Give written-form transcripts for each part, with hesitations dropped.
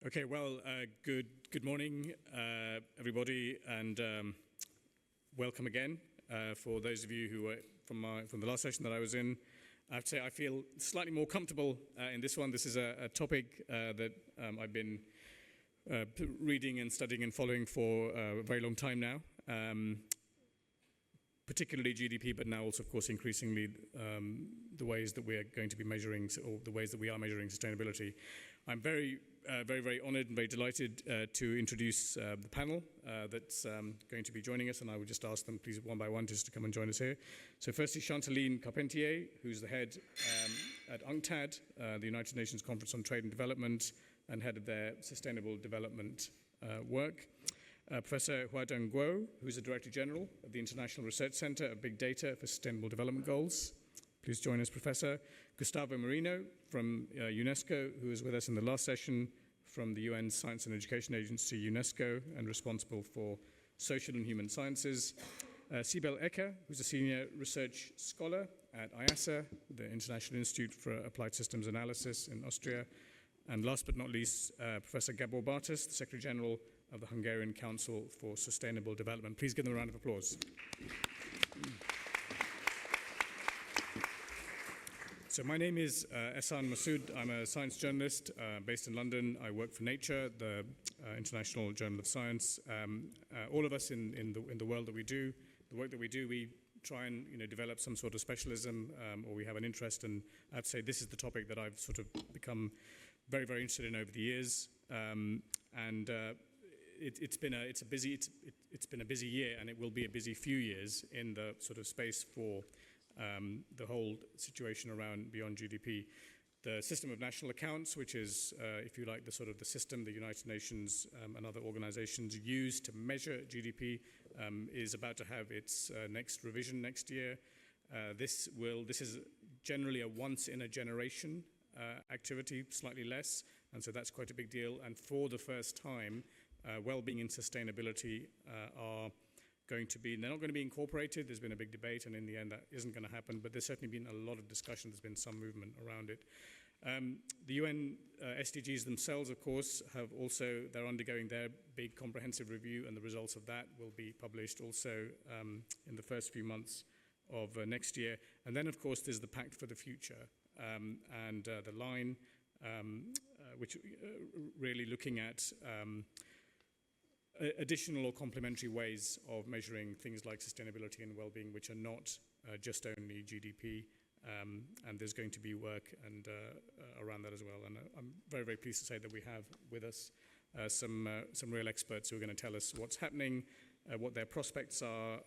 Okay, well, good morning, everybody, and welcome again. For those of you who were from the last session that I was in, I have to say I feel slightly more comfortable in this one. This is a topic that I've been reading and studying and following for a very long time now. Particularly GDP, but now also, of course, increasingly the ways that we are going to be measuring, or the ways that we are measuring sustainability. I'm very honoured and very delighted to introduce the panel that's going to be joining us, and I would just ask them, please, one by one, just to come and join us here. So firstly, Chantaline Carpentier, who's the head at UNCTAD, the United Nations Conference on Trade and Development, and head of their Sustainable Development work. Professor Huadong Guo, who's the Director General of the International Research Center of Big Data for Sustainable Development Goals. Please join us, Professor. Gustavo Marino from UNESCO, who was with us in the last session, from the UN Science and Education Agency, UNESCO, and responsible for social and human sciences. Sibel Ecker, who's a senior research scholar at IASA, the International Institute for Applied Systems Analysis in Austria. And last but not least, Professor Gabor Bartas, the Secretary General of the Hungarian Council for Sustainable Development. Please give them a round of applause. So my name is Ehsan Massoud. I'm a science journalist based in London. I work for Nature, the International Journal of Science. All of us in the world that we do, the work that we do, we try and develop some sort of specialism, or we have an interest. And I'd say this is the topic that I've sort of become very interested in over the years. It's been a busy year, and it will be a busy few years in the sort of space for the whole situation around beyond GDP. The system of national accounts, which is, if you like, the system the United Nations and other organizations use to measure GDP, is about to have its next revision next year. This is generally a once in a generation activity, slightly less, and so that's quite a big deal. And for the first time, well-being and sustainability are going to be, they're not going to be incorporated. There's been a big debate, and in the end that isn't going to happen, but there's certainly been a lot of discussion. There's been some movement around it. The UN SDGs themselves, of course, they're undergoing their big comprehensive review, and the results of that will be published also in the first few months of next year. And then, of course, there's the Pact for the Future, and the line, which really looking at additional or complementary ways of measuring things like sustainability and well-being, which are not just only GDP, and there's going to be work and around that as well. And I'm very pleased to say that we have with us some real experts who are going to tell us what's happening, what their prospects are,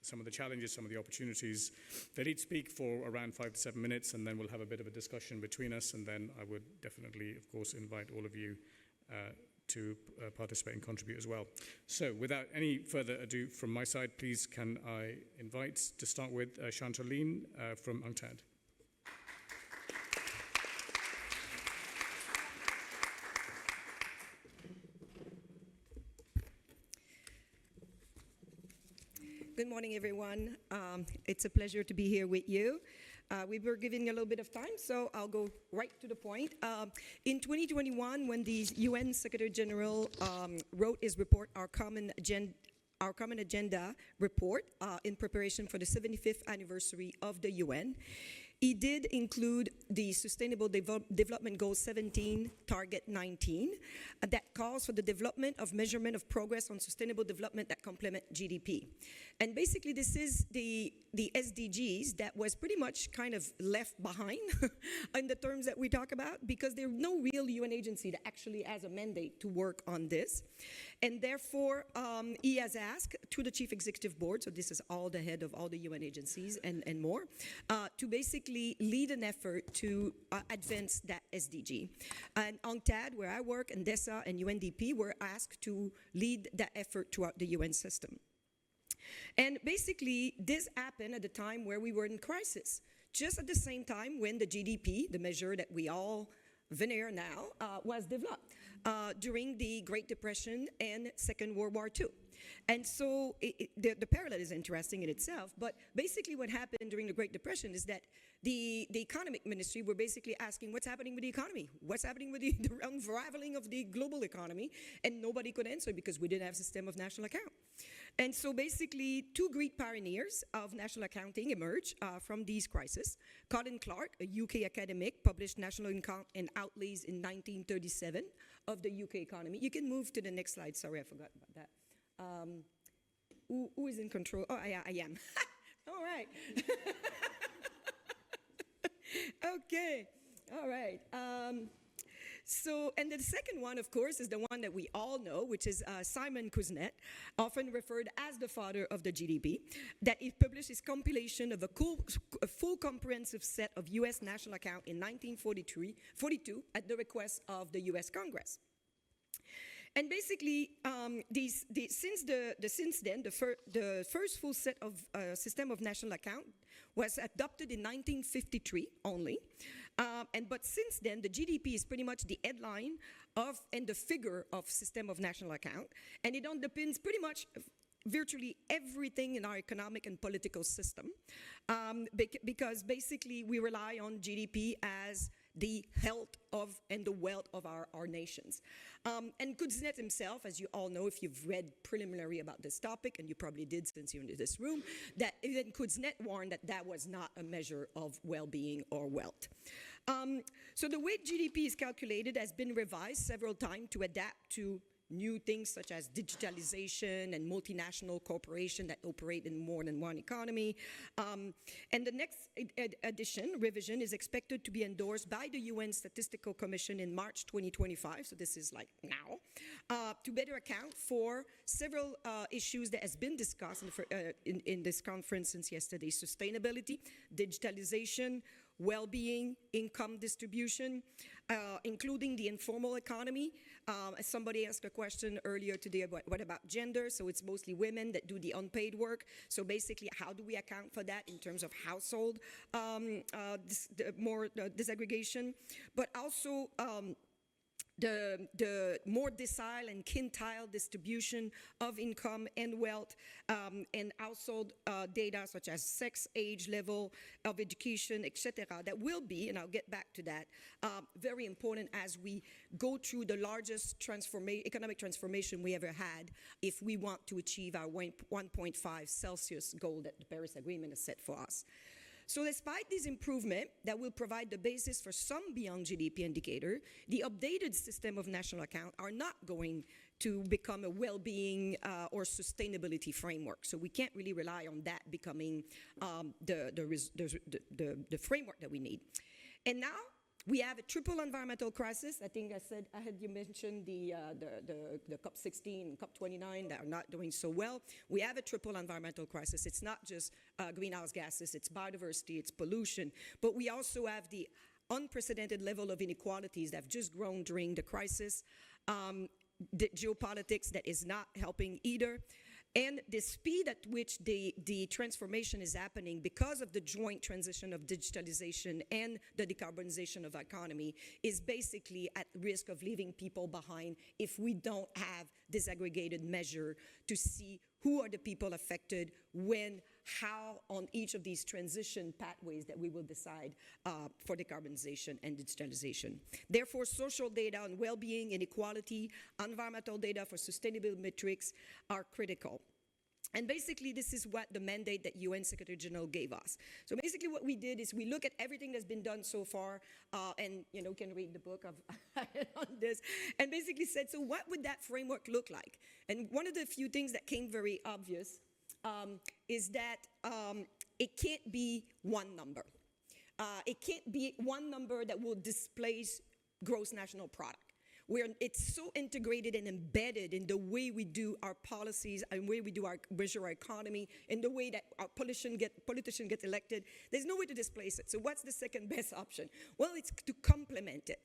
some of the challenges, some of the opportunities. They'll each speak for around 5 to 7 minutes, and then we'll have a bit of a discussion between us, and then I would definitely, of course, invite all of you to participate and contribute as well. So without any further ado from my side, please can I invite, to start with, Chantaline from UNCTAD. Good morning, everyone. It's a pleasure to be here with you. We were given a little bit of time, so I'll go right to the point. In 2021, when the UN Secretary General wrote his report, Our Common Agenda report, in preparation for the 75th anniversary of the UN, he did include the Sustainable Development Goal 17, Target 19, that calls for the development of measurement of progress on sustainable development that complement GDP. And basically, this is the SDGs that was pretty much kind of left behind in the terms that we talk about, because there's no real UN agency that actually has a mandate to work on this. And therefore, he has asked to the Chief Executive Board, so this is all the head of all the UN agencies and more, to basically lead an effort to advance that SDG. And UNCTAD, where I work, and DESA and UNDP were asked to lead that effort throughout the UN system. And basically, this happened at the time where we were in crisis, just at the same time when the GDP, the measure that we all veneer now, was developed during the Great Depression and Second World War II. And so the parallel is interesting in itself, but basically what happened during the Great Depression is that the economic ministry were basically asking what's happening with the economy, what's happening with the unraveling of the global economy, and nobody could answer because we didn't have a system of national account. And so basically, two great pioneers of national accounting emerged from these crises. Colin Clark, a UK academic, published National Income and Outlays in 1937 of the UK economy. You can move to the next slide. Sorry, I forgot about that. Who is in control? Oh, I am. All right. Okay. All right. And the second one, of course, is the one that we all know, which is Simon Kuznets, often referred as the father of the GDP, that he published his compilation of a full comprehensive set of U.S. national account in 1942 at the request of the U.S. Congress. And basically, since then, the first full set of system of national account was adopted in 1953 only. But since then, the GDP is pretty much the headline of and the figure of system of national account, and it underpins pretty much virtually everything in our economic and political system, because basically we rely on GDP as the health of and the wealth of our nations. And Kuznets himself, as you all know, if you've read preliminary about this topic, and you probably did since you're in this room, that even Kuznets warned that that was not a measure of well-being or wealth. So the way GDP is calculated has been revised several times to adapt to new things such as digitalization and multinational corporations that operate in more than one economy. And the next revision is expected to be endorsed by the UN Statistical Commission in March 2025, so this is like now, to better account for several issues that has been discussed in this conference since yesterday: sustainability, digitalization, well-being, income distribution, including the informal economy. Somebody asked a question earlier today about what about gender? So it's mostly women that do the unpaid work. So basically, how do we account for that in terms of household disaggregation? But also the more decile and quintile distribution of income and wealth, and household data such as sex, age, level of education, etc. That will be, and I'll get back to that, very important as we go through the largest economic transformation we ever had if we want to achieve our 1.5 Celsius goal that the Paris Agreement has set for us. So despite this improvement that will provide the basis for some beyond GDP indicator, the updated system of national account are not going to become a well-being or sustainability framework. So we can't really rely on that becoming the framework that we need. And now we have a triple environmental crisis. I think I had you mention the COP16 and COP29 that are not doing so well. We have a triple environmental crisis. It's not just greenhouse gases, it's biodiversity, it's pollution, but we also have the unprecedented level of inequalities that have just grown during the crisis, the geopolitics that is not helping either, and the speed at which the transformation is happening because of the joint transition of digitalization and the decarbonization of our economy is basically at risk of leaving people behind if we don't have disaggregated measure to see who are the people affected, when, how on each of these transition pathways that we will decide for decarbonization and digitalization. Therefore, social data on well-being, inequality, environmental data for sustainable metrics are critical. And basically, this is what the mandate that UN Secretary General gave us. So basically what we did is we look at everything that's been done so far, and you can read the book on this, and basically said, so what would that framework look like? And one of the few things that came very obvious is that it can't be one number. It can't be one number that will displace gross national product. It's so integrated and embedded in the way we do our policies and the way we do measure our economy, in the way that our politicians get elected. There's no way to displace it. So what's the second best option? Well, it's to complement it.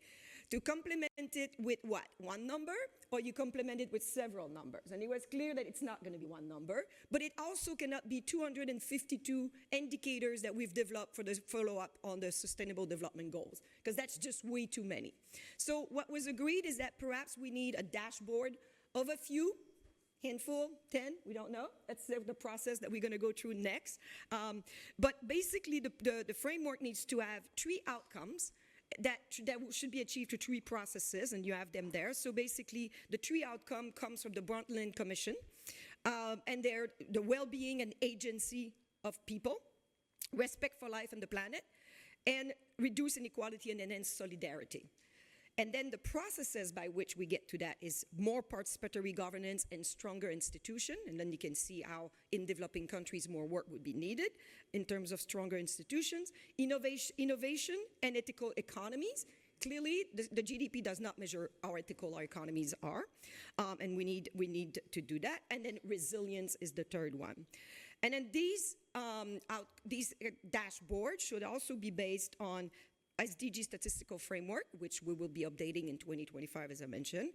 To complement it with what? One number, or you complement it with several numbers? And it was clear that it's not going to be one number, but it also cannot be 252 indicators that we've developed for the follow-up on the Sustainable Development Goals, because that's just way too many. So what was agreed is that perhaps we need a dashboard of a few handful, 10, we don't know. That's the process that we're going to go through next. But basically, the framework needs to have 3 outcomes that should be achieved through 3 processes, and you have them there. So basically, the 3 outcome comes from the Brundtland Commission, and they're the well-being and agency of people, respect for life and the planet, and reduce inequality and enhance solidarity. And then the processes by which we get to that is more participatory governance and stronger institution. And then you can see how in developing countries more work would be needed in terms of stronger institutions, innovation and ethical economies. Clearly, the GDP does not measure how ethical our economies are, and we need to do that. And then resilience is the third one. And then these dashboards should also be based on SDG statistical framework, which we will be updating in 2025, as I mentioned,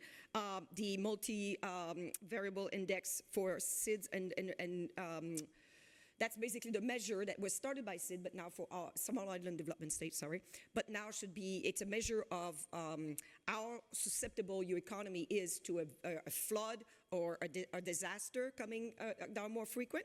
the multi-variable index for SIDS, and that's basically the measure that was started by SID, but now for Small Island Development States, but now it's a measure of how susceptible your economy is to a flood or a disaster coming down more frequent.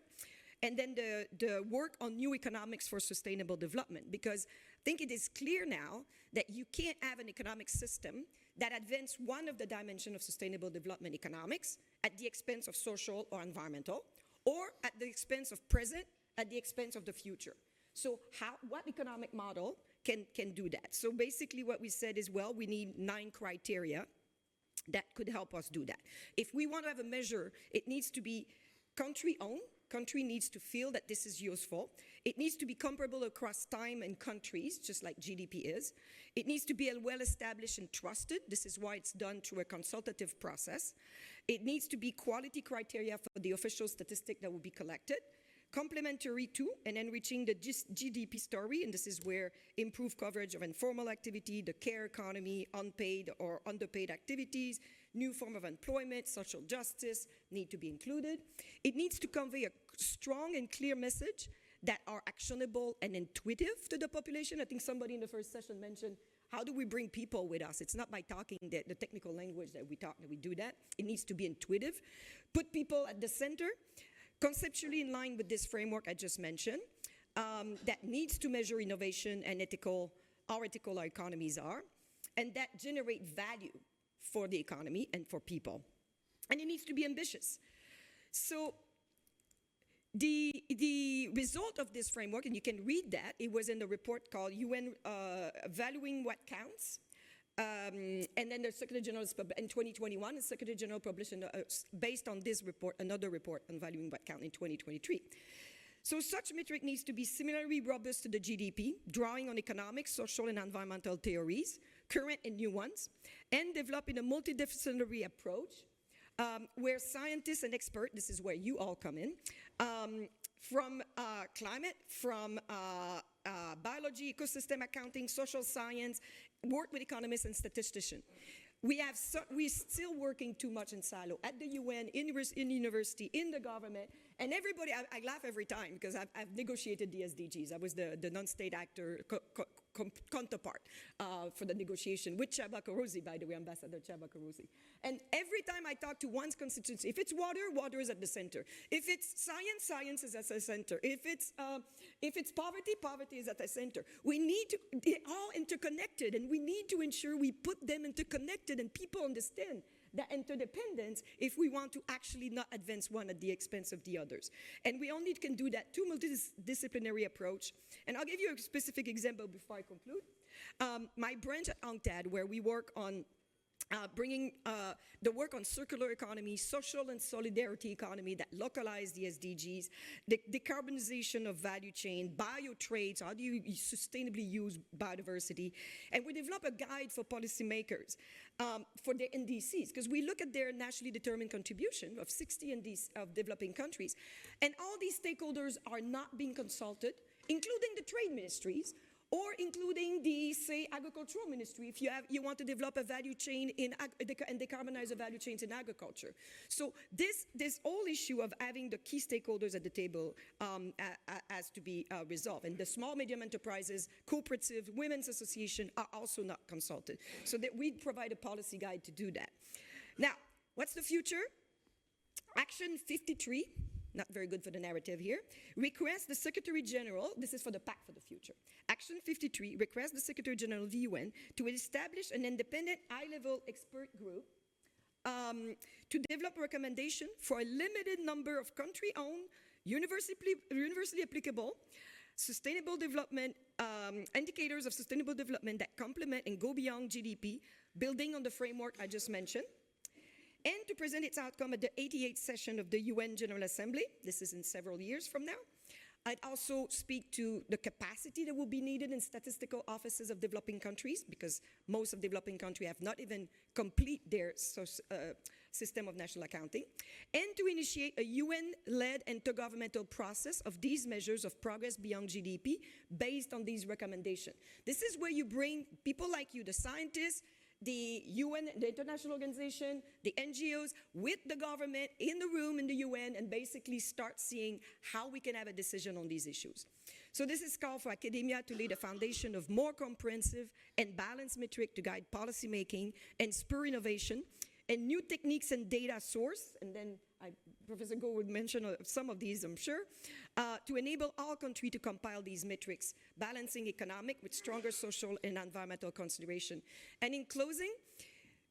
And then the work on new economics for sustainable development, because I think it is clear now that you can't have an economic system that advances one of the dimensions of sustainable development economics at the expense of social or environmental, or at the expense of present, at the expense of the future. So what economic model can do that? So basically what we said is, well, we need 9 criteria that could help us do that. If we want to have a measure, it needs to be country-owned. Country needs to feel that this is useful. It needs to be comparable across time and countries, just like GDP is. It needs to be well established and trusted. This is why it's done through a consultative process. It needs to be quality criteria for the official statistic that will be collected. Complementary to and enriching the GDP story, and this is where improved coverage of informal activity, the care economy, unpaid or underpaid activities, new form of employment, social justice need to be included. It needs to convey a strong and clear message that are actionable and intuitive to the population. I think somebody in the first session mentioned, how do we bring people with us? It's not by talking the technical language that we talk that we do that. It needs to be intuitive. Put people at the center. Conceptually in line with this framework I just mentioned, that needs to measure innovation and how ethical our economies are, and that generate value for the economy and for people. And it needs to be ambitious. So the result of this framework, and you can read that, it was in the report called UN Valuing What Counts. And then the Secretary General in 2021, the Secretary General published based on this report, another report on valuing what count in 2023. So such metric needs to be similarly robust to the GDP, drawing on economic, social, and environmental theories, current and new ones, and developing a multidisciplinary approach where scientists and experts, this is where you all come in, from climate, from biology, ecosystem accounting, social science, work with economists and statisticians. We're still working too much in silo at the UN, in university, in the government, and everybody. I laugh every time because I've negotiated the SDGs. I was the non-state actor counterpart for the negotiation with Csaba Kőrösi, by the way, Ambassador Csaba Kőrösi. And every time I talk to one's constituency, if it's water, water is at the center. If it's science, science is at the center. If it's poverty, poverty is at the center. We need to, they're all interconnected, and we need to ensure we put them interconnected and people understand that interdependence if we want to actually not advance one at the expense of the others. And we only can do that through multidisciplinary approach. And I'll give you a specific example before I conclude. My branch at UNCTAD, where we work on bringing the work on circular economy, social and solidarity economy that localize the SDGs, the decarbonization of value chain, biotrades, how do you sustainably use biodiversity, and we develop a guide for policymakers for their NDCs, because we look at their nationally determined contribution of 60 NDCs of developing countries, and all these stakeholders are not being consulted, including the trade ministries, or including the, say, agricultural ministry, if you want to develop a value chain and decarbonize the value chains in agriculture. So this whole issue of having the key stakeholders at the table has to be resolved. And the small, medium enterprises, cooperatives, women's association are also not consulted. So that we provide a policy guide to do that. Now, what's the future? Action 53, not very good for the narrative here, requests the Secretary General, this is for the Pact for the Future. Action 53 requests the Secretary General of the UN to establish an independent high-level expert group to develop a recommendation for a limited number of country-owned, universally applicable, sustainable development indicators of sustainable development that complement and go beyond GDP, building on the framework I just mentioned, and to present its outcome at the 88th session of the UN General Assembly. This is in several years from now. I'd also speak to the capacity that will be needed in statistical offices of developing countries, because most of developing countries have not even complete their system of national accounting, and to initiate a UN-led intergovernmental process of these measures of progress beyond GDP based on these recommendations. This is where you bring people like you, the scientists, the UN, the international organization, the NGOs, with the government in the room in the UN, and basically start seeing how we can have a decision on these issues. So this is called for academia to lay the foundation of more comprehensive and balanced metric to guide policymaking and spur innovation, and new techniques and data source, and then Professor Go would mention some of these, I'm sure, to enable all countries to compile these metrics, balancing economic with stronger social and environmental consideration. And in closing,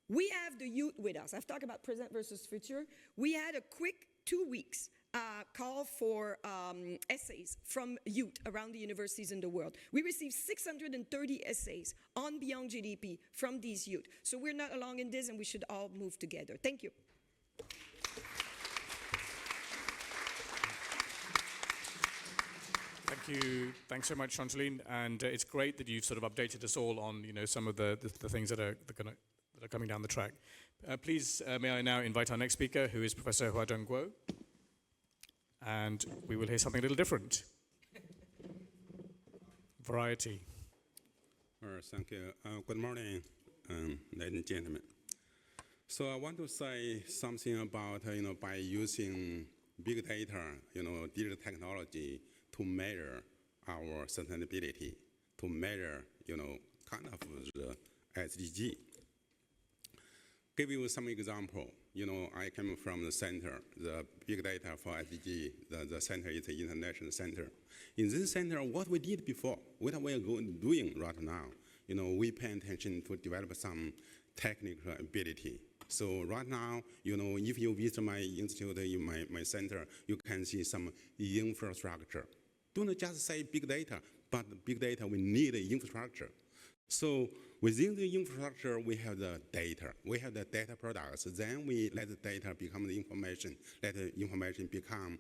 we have the youth with us. I've talked about present versus future. We had a quick 2 weeks call for essays from youth around the universities in the world. We received 630 essays on Beyond GDP from these youth. So we're not alone in this, and we should all move together. Thank you. Thank you. Thanks so much, Chantaline. And it's great that you've sort of updated us all on, some of the things that are coming down the track. Please, may I now invite our next speaker, who is Professor Huadong Guo. And we will hear something a little different. Variety. Thank you. Good morning, ladies and gentlemen. So I want to say something about, by using big data, digital technology to measure our sustainability, to measure, kind of the SDG. Give you some example. I came from the center, the big data for SDG. The center is the international center. In this center, what we did before, what we are doing right now, we pay attention to develop some technical ability. So right now, if you visit my institute, my center, you can see some infrastructure. Don't just say big data, but big data, we need infrastructure. So within the infrastructure, we have the data. We have the data products. Then we let the data become the information. Let the information become,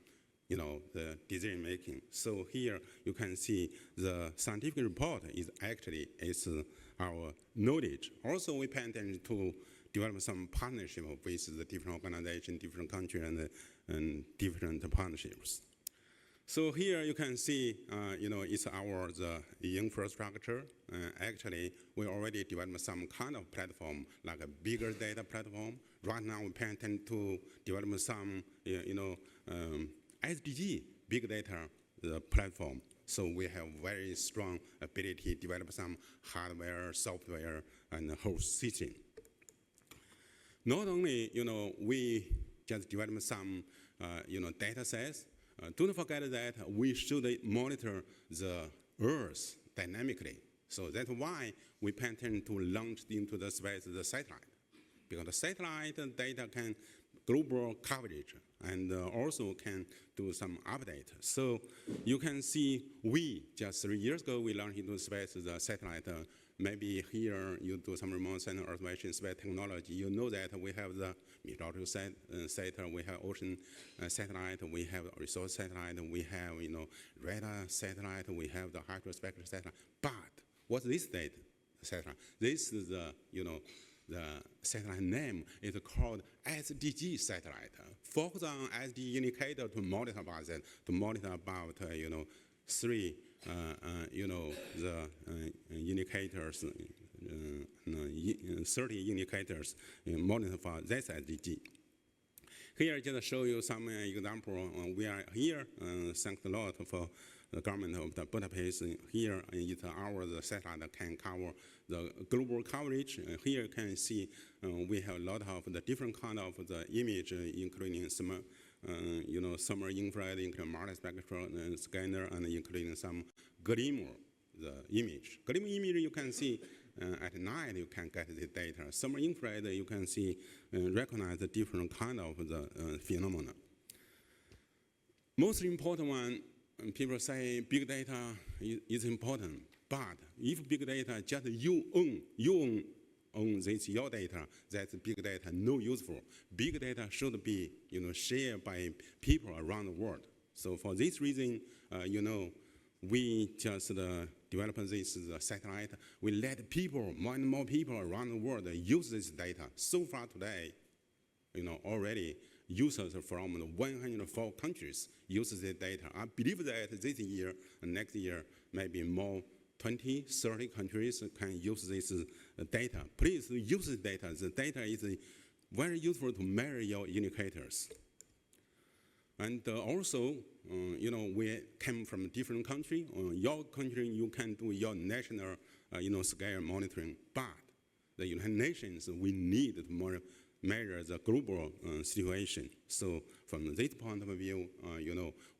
the decision making. So here you can see the scientific report is actually our knowledge. Also, we pay attention to develop some partnership with the different organizations, different countries, and different partnerships. So here you can see, it's the infrastructure. Actually, we already developed some kind of platform, like a bigger data platform. Right now, we pay attention to develop some, SDG, big data platform. So we have very strong ability to develop some hardware, software, and the whole system. Not only, we just develop some, data sets. Don't forget that we should monitor the Earth dynamically. So that's why we pay attention to launch into the space the satellite. Because the satellite data can global coverage and also can do some update. So you can see just 3 years ago, we launched into space the satellite. Maybe here you do some remote sensing observation space technology. You know that we have the meteorological satellite, we have ocean satellite, we have resource satellite, we have radar satellite, we have the hydrospectral satellite. But what's this data satellite? This is the the satellite name is called SDG satellite. Focus on SDG indicator to monitor about that, to monitor about three the indicators, 30 indicators monitor for this SDG. Here, just show you some example. We are here. Thanks a lot for the government of the Budapest. Here is our satellite can cover the global coverage. Here you can see we have a lot of the different kind of the image, including some, summer infrared, including multispectral scanner, and including some glimmer, the image. Glimmer image you can see at night you can get the data. Summer infrared you can see, recognize the different kind of the phenomena. Most important one, people say big data is important, but if big data just you own this your data, that's big data no useful. Big data should be shared by people around the world. So for this reason, we just develop this satellite. We let people, more and more people around the world use this data. So far today, already users from 104 countries use this data. I believe that this year and next year, maybe more 20, 30 countries can use this data. Please use this data. The data is very useful to measure your indicators. And also, we came from a different country. Your country, you can do your national, scale monitoring. But the United Nations, we need to measure the global situation. So from this point of view,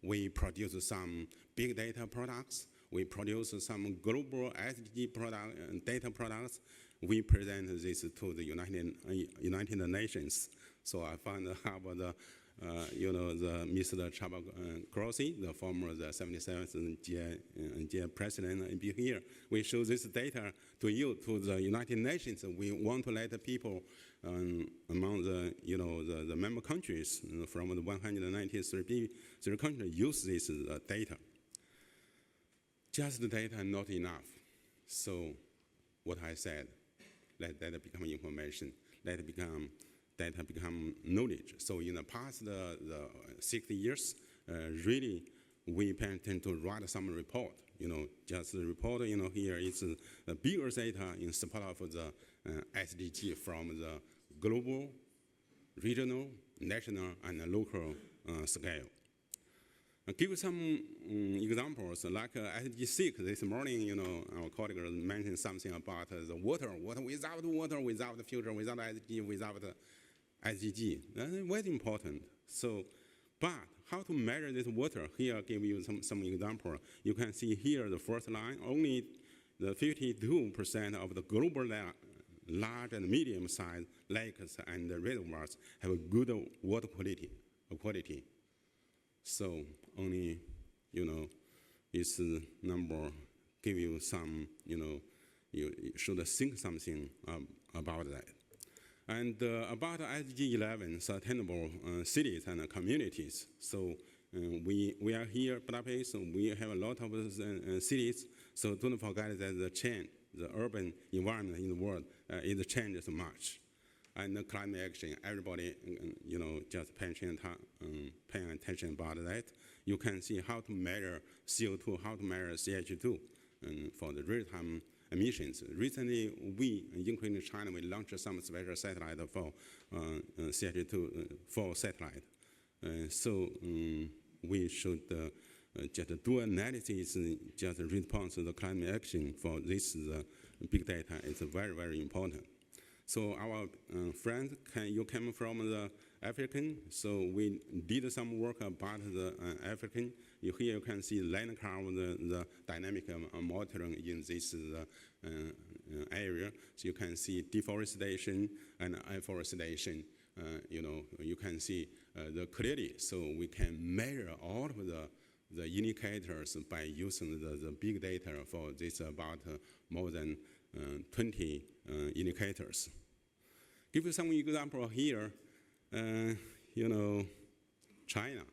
we produce some big data products. We produce some global SDG data products. We present this to the United Nations. So I found about the Mr. Chaba Grossi, the former 77th GI president, be here. We show this data to you, to the United Nations. We want to let the people among the member countries from the 193 countries use this data. Just the data not enough. So what I said, let data become information, let data become knowledge. So in the past the 60 years, really we pay attention to write some report. Just the report, here is the bigger data in support of the SDG from the global, regional, national, and local scale. I'll give you some examples, like SDG 6 this morning, our colleague mentioned something about the water without water, without the future, without SDG, without the SDG. That's very important. So, but how to measure this water? Here I'll give you some example. You can see here the first line, only the 52% of the global large and medium-sized lakes and reservoirs have a good water quality. So only, this number give you some, you should think something about that. And about SDG 11, sustainable cities and communities. So we are here, Budapest, we have a lot of cities, so don't forget that the urban environment in the world is changed so much. And the climate action, everybody, just paying attention about that. You can see how to measure CO2, how to measure CH2 for the real-time emissions. Recently, we, including China, we launched some special satellite for CH2 for satellite. So we should just do analysis, just respond to the climate action for this big data. It's very, very important. So our friends, you came from the African, so we did some work about the African. Here you can see land curve, the dynamic monitoring in this area. So you can see deforestation and afforestation. You can see the clearly, so we can measure all of the indicators by using the big data for this about more than 20 indicators. Give you some example here. China.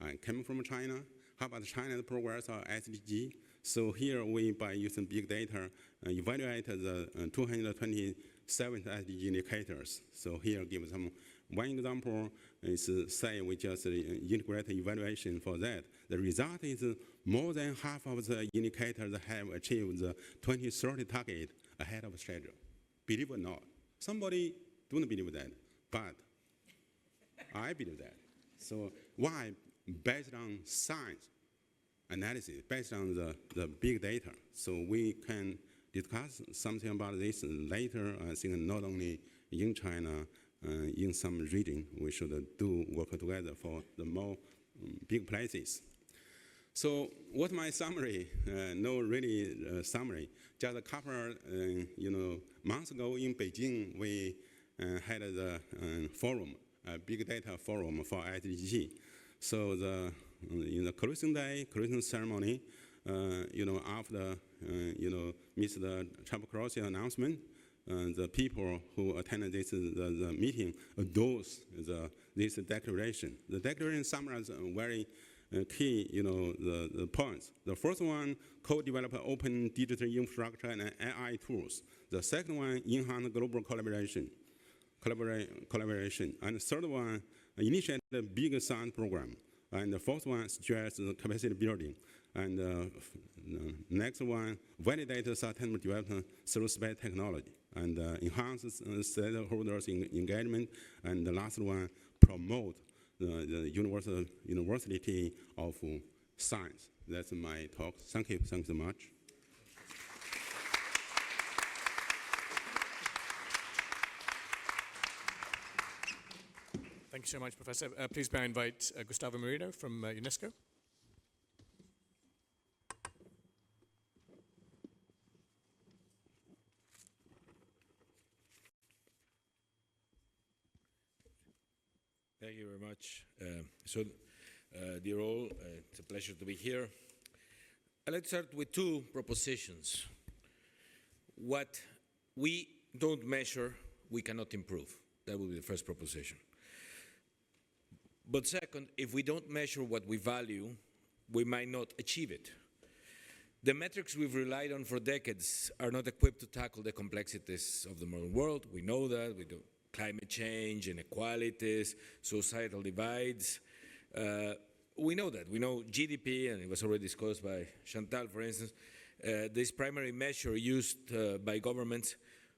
I came from China. How about China's progress or SDG? So here we, by using big data, evaluate the 227 SDG indicators. So here give some one example is say we just integrate evaluation for that. The result is more than half of the indicators have achieved the 2030 target ahead of schedule. Believe it or not, somebody don't believe that, but I believe that. So why? Based on science. analysis based on the big data. So we can discuss something about this later. I think not only in China, in some region, we should work together for the more big places. So what my summary? No really summary. Just a couple, months ago in Beijing, we had the forum, a big data forum for IDG. So in the closing day, closing ceremony, after Mr. Trump-Crossy announcement, the people who attended the meeting endorsed this declaration. The declaration summarizes very key, the points. The first one, co-develop open digital infrastructure and AI tools. The second one, enhance global collaboration. And the third one, initiate the big science program. And the fourth one, stress capacity building. And the next one, validate sustainable development through space technology. And enhance stakeholders engagement. And the last one, promote the University of Science. That's my talk. Thank you. Thanks so much. Thank you so much, Professor. Please may I invite Gustavo Merino from UNESCO. Thank you very much. Dear all, it's a pleasure to be here. I'd like to start with two propositions. What we don't measure, we cannot improve. That will be the first proposition. But second, if we don't measure what we value, we might not achieve it. The metrics we've relied on for decades are not equipped to tackle the complexities of the modern world. We know that. We do. Climate change, inequalities, societal divides. We know that. We know GDP, and it was already discussed by Chantal, for instance. This primary measure used by governments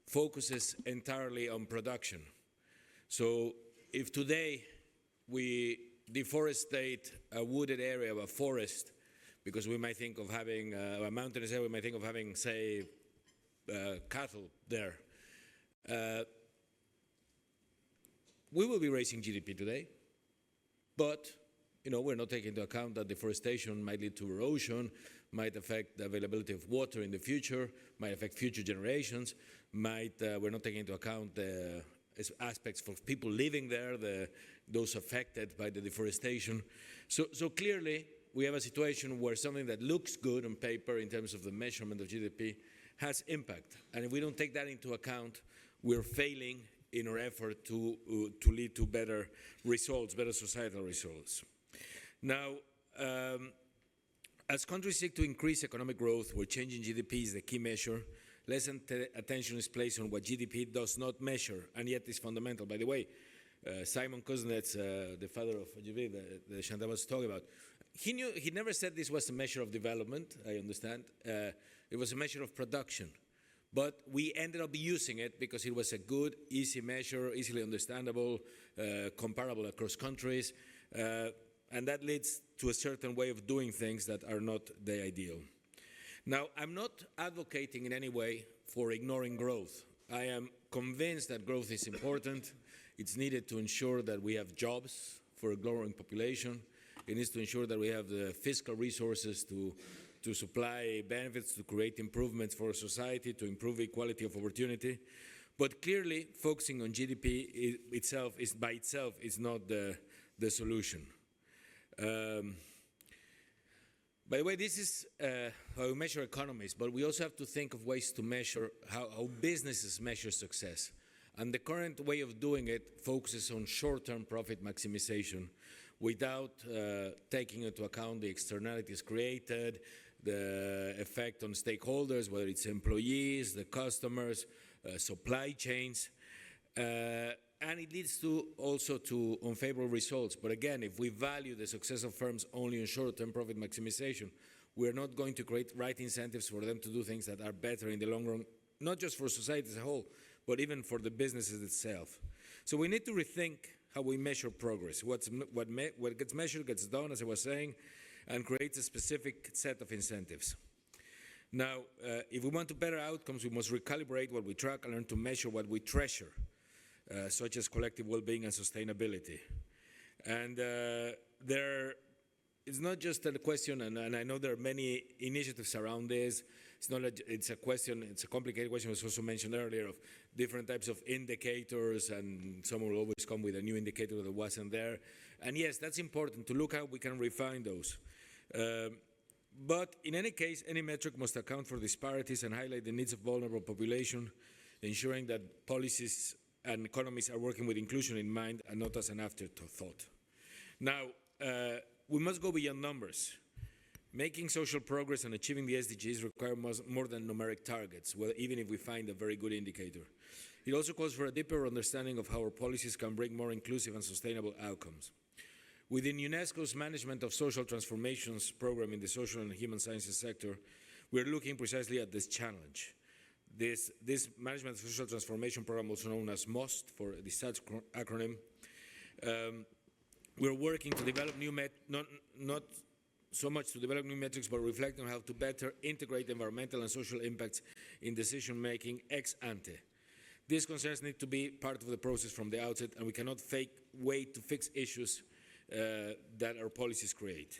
focuses entirely on production. So if today we deforestate a wooded area of a forest, because we might think of having a mountainous area, we might think of having, say, cattle there. We will be raising GDP today, but we're not taking into account that deforestation might lead to erosion, might affect the availability of water in the future, might affect future generations, we're not taking into account the aspects for people living there, those affected by the deforestation. So clearly, we have a situation where something that looks good on paper in terms of the measurement of GDP has impact. And if we don't take that into account, we're failing in our effort to lead to better results, better societal results. Now, as countries seek to increase economic growth, where changing GDP is the key measure, less attention is placed on what GDP does not measure, and yet is fundamental. By the way, Simon Kuznets, the father of GDP that Chantal was talking about, he never said this was a measure of development, I understand. It was a measure of production. But we ended up using it because it was a good, easy measure, easily understandable, comparable across countries, and that leads to a certain way of doing things that are not the ideal. Now, I'm not advocating in any way for ignoring growth. I am convinced that growth is important. It's needed to ensure that we have jobs for a growing population. It needs to ensure that we have the fiscal resources to supply benefits, to create improvements for society, to improve equality of opportunity. But clearly, focusing on GDP by itself is not the solution. By the way, this is how we measure economies, but we also have to think of ways to measure how businesses measure success. And the current way of doing it focuses on short-term profit maximization without taking into account the externalities created, the effect on stakeholders, whether it's employees, the customers, supply chains, and it leads also to unfavorable results. But again, if we value the success of firms only on short-term profit maximization, we're not going to create right incentives for them to do things that are better in the long run, not just for society as a whole, but even for the businesses itself. So we need to rethink how we measure progress. What gets measured gets done, as I was saying. and creates a specific set of incentives. Now, if we want to better outcomes, we must recalibrate what we track and learn to measure what we treasure, such as collective well-being and sustainability. And it's not just a question, and I know there are many initiatives around this. It's a question, it's a complicated question, as was also mentioned earlier, of different types of indicators, and someone will always come with a new indicator that wasn't there. And yes, that's important to look how we can refine those. But in any case, any metric must account for disparities and highlight the needs of vulnerable population, ensuring that policies and economies are working with inclusion in mind and not as an afterthought. Now, we must go beyond numbers. Making social progress and achieving the SDGs require more than numeric targets, well, even if we find a very good indicator. It also calls for a deeper understanding of how our policies can bring more inclusive and sustainable outcomes. Within UNESCO's Management of Social Transformations program in the social and human sciences sector, we're looking precisely at this challenge. This Management of Social Transformation program, also known as MOST for the SATS acronym, we're working to develop new not so much to develop new metrics, but reflect on how to better integrate environmental and social impacts in decision-making ex ante. These concerns need to be part of the process from the outset, and we cannot wait to fix issues that our policies create.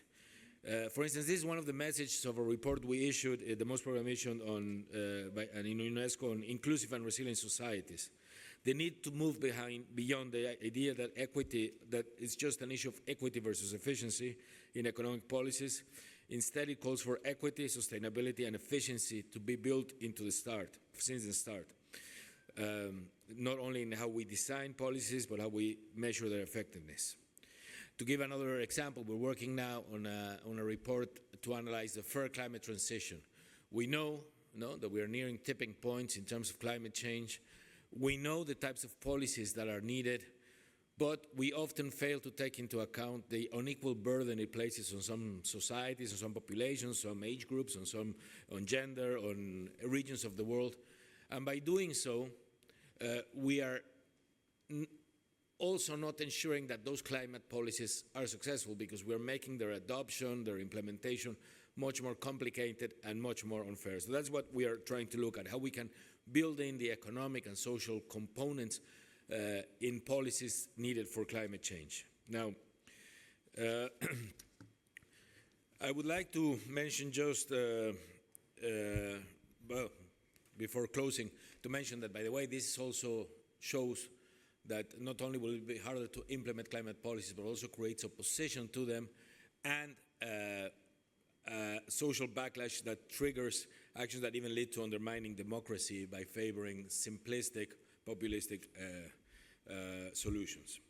For instance, this is one of the messages of a report we issued, the MOST program issued in UNESCO on inclusive and resilient societies. They need to move beyond the idea that equity, that it's just an issue of equity versus efficiency in economic policies. Instead, it calls for equity, sustainability, and efficiency to be built into the start, since the start. Not only in how we design policies, but how we measure their effectiveness. To give another example, we're working now on a report to analyze the fair climate transition. We know that we are nearing tipping points in terms of climate change. We know the types of policies that are needed, but we often fail to take into account the unequal burden it places on some societies, on some populations, some age groups, on gender, on regions of the world. And by doing so, we are also not ensuring that those climate policies are successful, because we're making their adoption, their implementation much more complicated and much more unfair. So that's what we are trying to look at, how we can build in the economic and social components in policies needed for climate change. Now, I would like to mention just, well, before closing, to mention that, by the way, this also shows that not only will it be harder to implement climate policies, but also creates opposition to them and social backlash that triggers actions that even lead to undermining democracy by favoring simplistic, populistic solutions.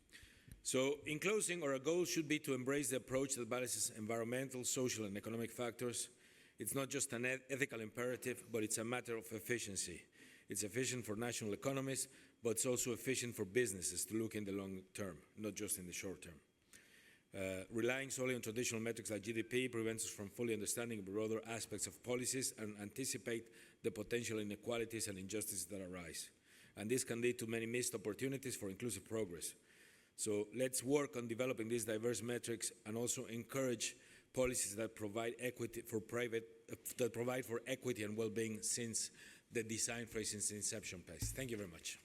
So in closing, our goal should be to embrace the approach that balances environmental, social, and economic factors. It's not just an ethical imperative, but it's a matter of efficiency. It's efficient for national economies, but it's also efficient for businesses to look in the long term, not just in the short term. Relying solely on traditional metrics like GDP prevents us from fully understanding broader aspects of policies and anticipate the potential inequalities and injustices that arise. And this can lead to many missed opportunities for inclusive progress. So let's work on developing these diverse metrics and also encourage policies that provide equity for equity and well-being since the design phase, since the inception phase. Thank you very much.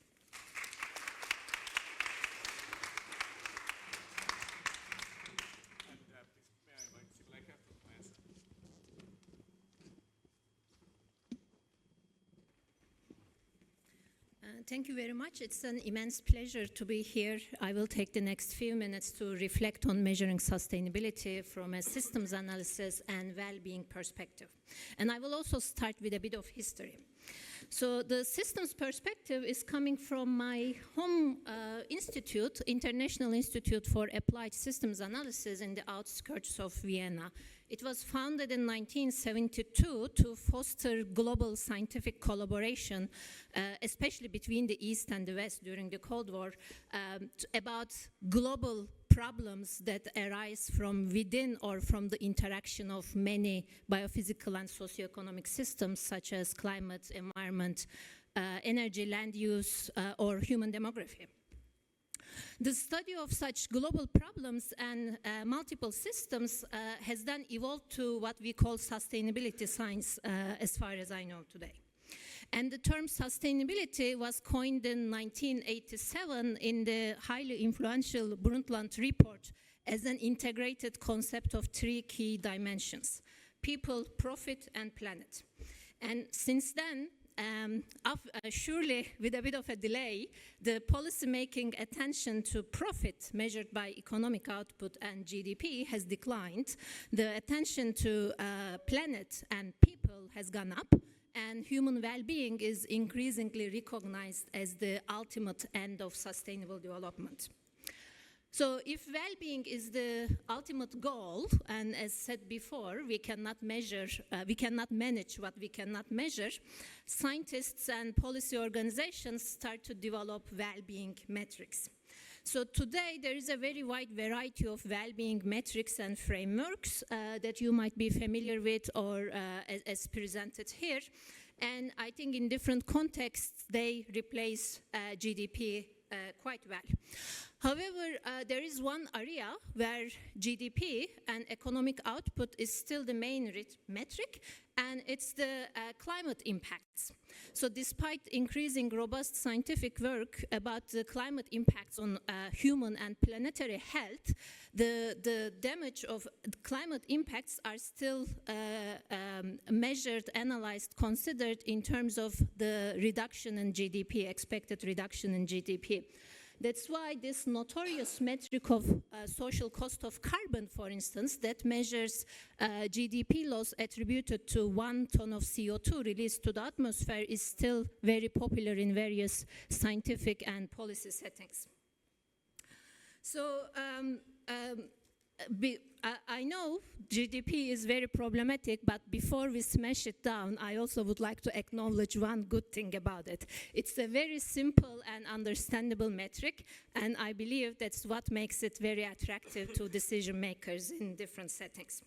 Thank you very much. It's an immense pleasure to be here. I will take the next few minutes to reflect on measuring sustainability from a systems analysis and well-being perspective. And I will also start with a bit of history. So the systems perspective is coming from my home institute, International Institute for Applied Systems Analysis in the outskirts of Vienna. It was founded in 1972 to foster global scientific collaboration, especially between the East and the West during the Cold War, about global problems that arise from within or from the interaction of many biophysical and socioeconomic systems, such as climate, environment, energy, land use, or human demography. The study of such global problems and multiple systems has then evolved to what we call sustainability science, as far as I know today. And the term sustainability was coined in 1987 in the highly influential Brundtland report as an integrated concept of three key dimensions: people, profit, and planet. And since then, surely with a bit of a delay, the policy-making attention to profit measured by economic output and GDP has declined. The attention to planet and people has gone up, and human well-being is increasingly recognized as the ultimate end of sustainable development. So if well-being is the ultimate goal, and as said before, we cannot manage what we cannot measure, scientists and policy organizations start to develop well-being metrics. So today there is a very wide variety of well-being metrics and frameworks that you might be familiar with or as presented here. And I think in different contexts they replace GDP quite well. However, there is one area where GDP and economic output is still the main metric, and it's the climate impacts. So despite increasing robust scientific work about the climate impacts on human and planetary health, the damage of climate impacts are still measured, analyzed, considered in terms of the reduction in GDP, expected reduction in GDP. That's why this notorious metric of social cost of carbon, for instance, that measures GDP loss attributed to 1 ton of CO2 released to the atmosphere, is still very popular in various scientific and policy settings. So I know GDP is very problematic, but before we smash it down, I also would like to acknowledge one good thing about it. It's a very simple and understandable metric, and I believe that's what makes it very attractive to decision makers in different settings.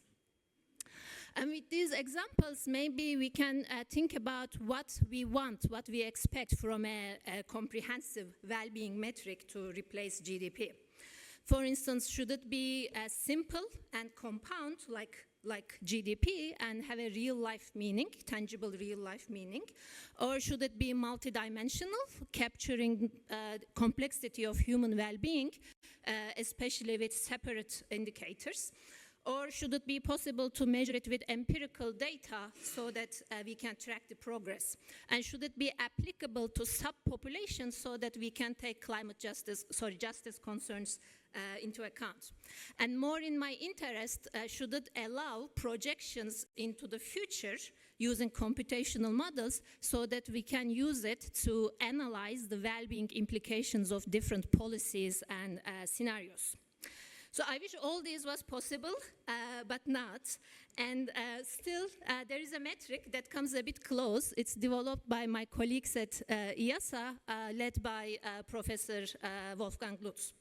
And with these examples, maybe we can think about what we want, what we expect from a comprehensive well-being metric to replace GDP. For instance, should it be simple and compound like GDP and have a real-life meaning, tangible real-life meaning? Or should it be multidimensional, capturing complexity of human well-being, especially with separate indicators? Or should it be possible to measure it with empirical data so that we can track the progress? And should it be applicable to subpopulations so that we can take justice concerns into account? And more in my interest, should it allow projections into the future using computational models so that we can use it to analyze the well-being implications of different policies and scenarios? So I wish all this was possible, but not. And still, there is a metric that comes a bit close. It's developed by my colleagues at IASA, led by Professor Wolfgang Lutz.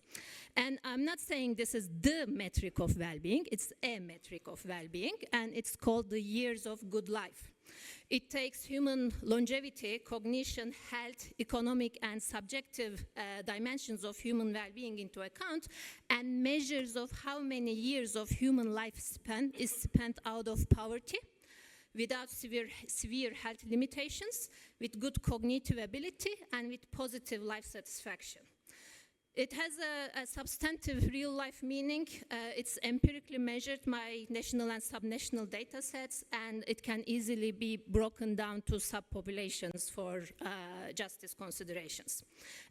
And I'm not saying this is the metric of well-being. It's a metric of well-being, and it's called the years of good life. It takes human longevity, cognition, health, economic, and subjective dimensions of human well-being into account and measures of how many years of human lifespan is spent out of poverty, without severe health limitations, with good cognitive ability, and with positive life satisfaction. It has a substantive real-life meaning. It's empirically measured by national and subnational data sets, and it can easily be broken down to subpopulations for justice considerations.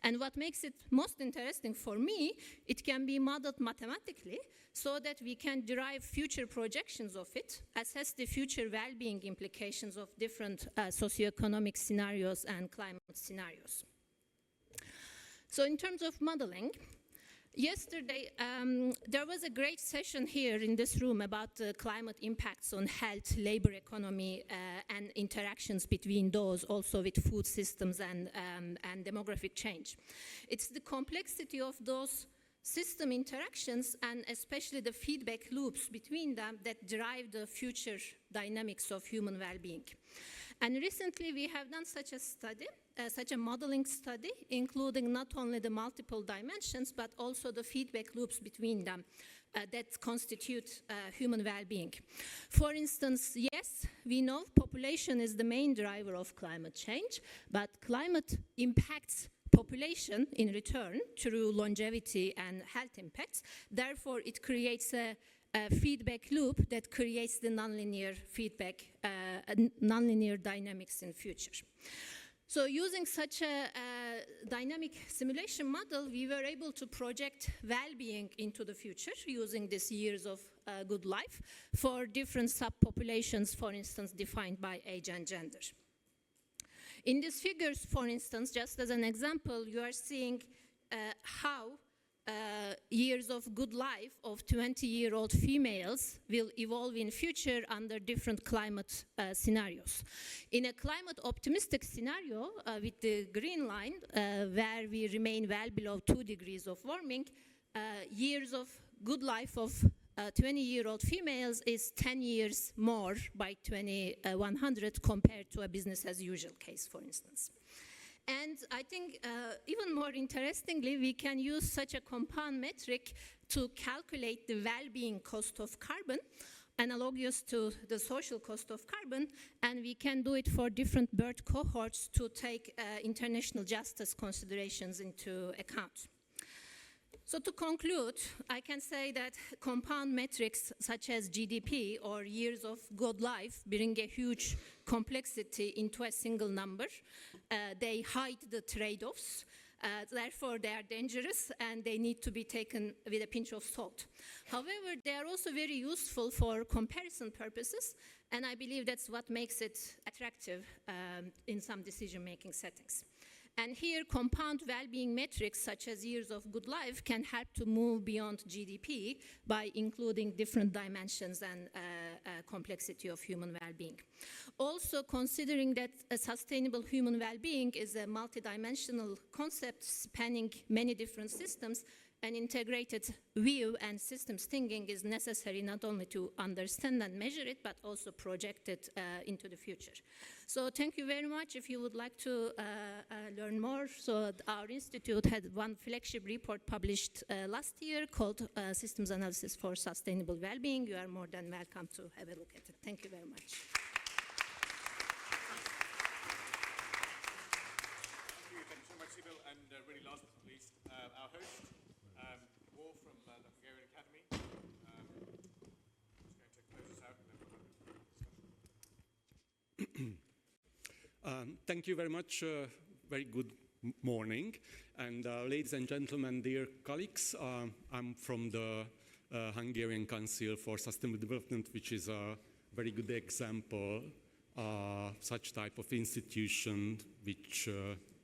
And what makes it most interesting for me, it can be modeled mathematically so that we can derive future projections of it, assess the future well-being implications of different socioeconomic scenarios and climate scenarios. So in terms of modeling, yesterday there was a great session here in this room about climate impacts on health, labor economy, and interactions between those, also with food systems and demographic change. It's the complexity of those system interactions and especially the feedback loops between them that drive the future dynamics of human well-being. And recently we have done such a study, such a modeling study, including not only the multiple dimensions, but also the feedback loops between them that constitute human well-being. For instance, yes, we know population is the main driver of climate change, but climate impacts population in return through longevity and health impacts. Therefore, it creates a feedback loop that creates the nonlinear feedback, nonlinear dynamics in future. So using such a dynamic simulation model, we were able to project well-being into the future using these years of good life for different subpopulations, for instance, defined by age and gender. In these figures, for instance, just as an example, you are seeing how years of good life of 20-year-old females will evolve in future under different climate scenarios. In a climate optimistic scenario with the green line, where we remain well below 2 degrees of warming, years of good life of 20-year-old females is 10 years more by 2100 compared to a business as usual case, for instance. And I think even more interestingly, we can use such a compound metric to calculate the well-being cost of carbon, analogous to the social cost of carbon, and we can do it for different birth cohorts to take international justice considerations into account. So to conclude, I can say that compound metrics such as GDP or years of good life bring a huge complexity into a single number. They hide the trade-offs. Therefore, they are dangerous and they need to be taken with a pinch of salt. However, they are also very useful for comparison purposes, and I believe that's what makes it attractive in some decision-making settings. And here, compound well-being metrics, such as years of good life, can help to move beyond GDP by including different dimensions and complexity of human well-being. Also, considering that a sustainable human well-being is a multidimensional concept spanning many different systems, an integrated view and systems thinking is necessary not only to understand and measure it, but also project it into the future. So thank you very much. If you would like to learn more, so our institute had one flagship report published last year called Systems Analysis for Sustainable Wellbeing. You are more than welcome to have a look at it. Thank you very much. Thank you so much, Sibel. And really last but not least, our host, War from the Hungarian Academy. Just going to close this out and then we'll have a discussion. Thank you very much. Very good morning. And ladies and gentlemen, dear colleagues, I'm from the Hungarian Council for Sustainable Development, which is a very good example, such type of institution which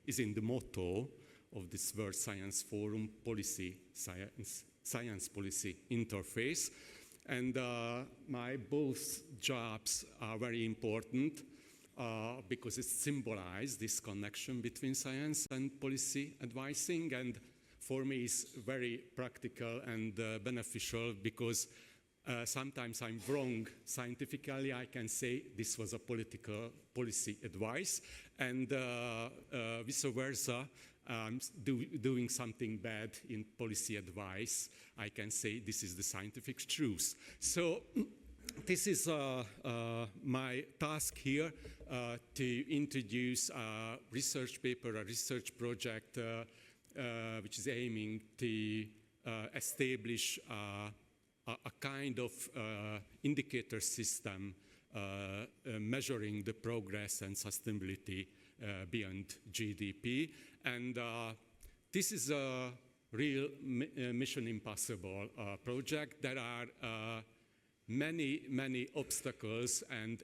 is in the motto of this World Science Forum policy, science policy interface. And my both jobs are very important because it symbolizes this connection between science and policy advising. And for me, it's very practical and beneficial because sometimes I'm wrong scientifically. I can say this was a political policy advice, and vice versa. Doing something bad in policy advice, I can say this is the scientific truth. So this is my task here to introduce a research paper, a research project which is aiming to establish a kind of indicator system measuring the progress and sustainability beyond GDP. And this is a real Mission Impossible project. There are many obstacles and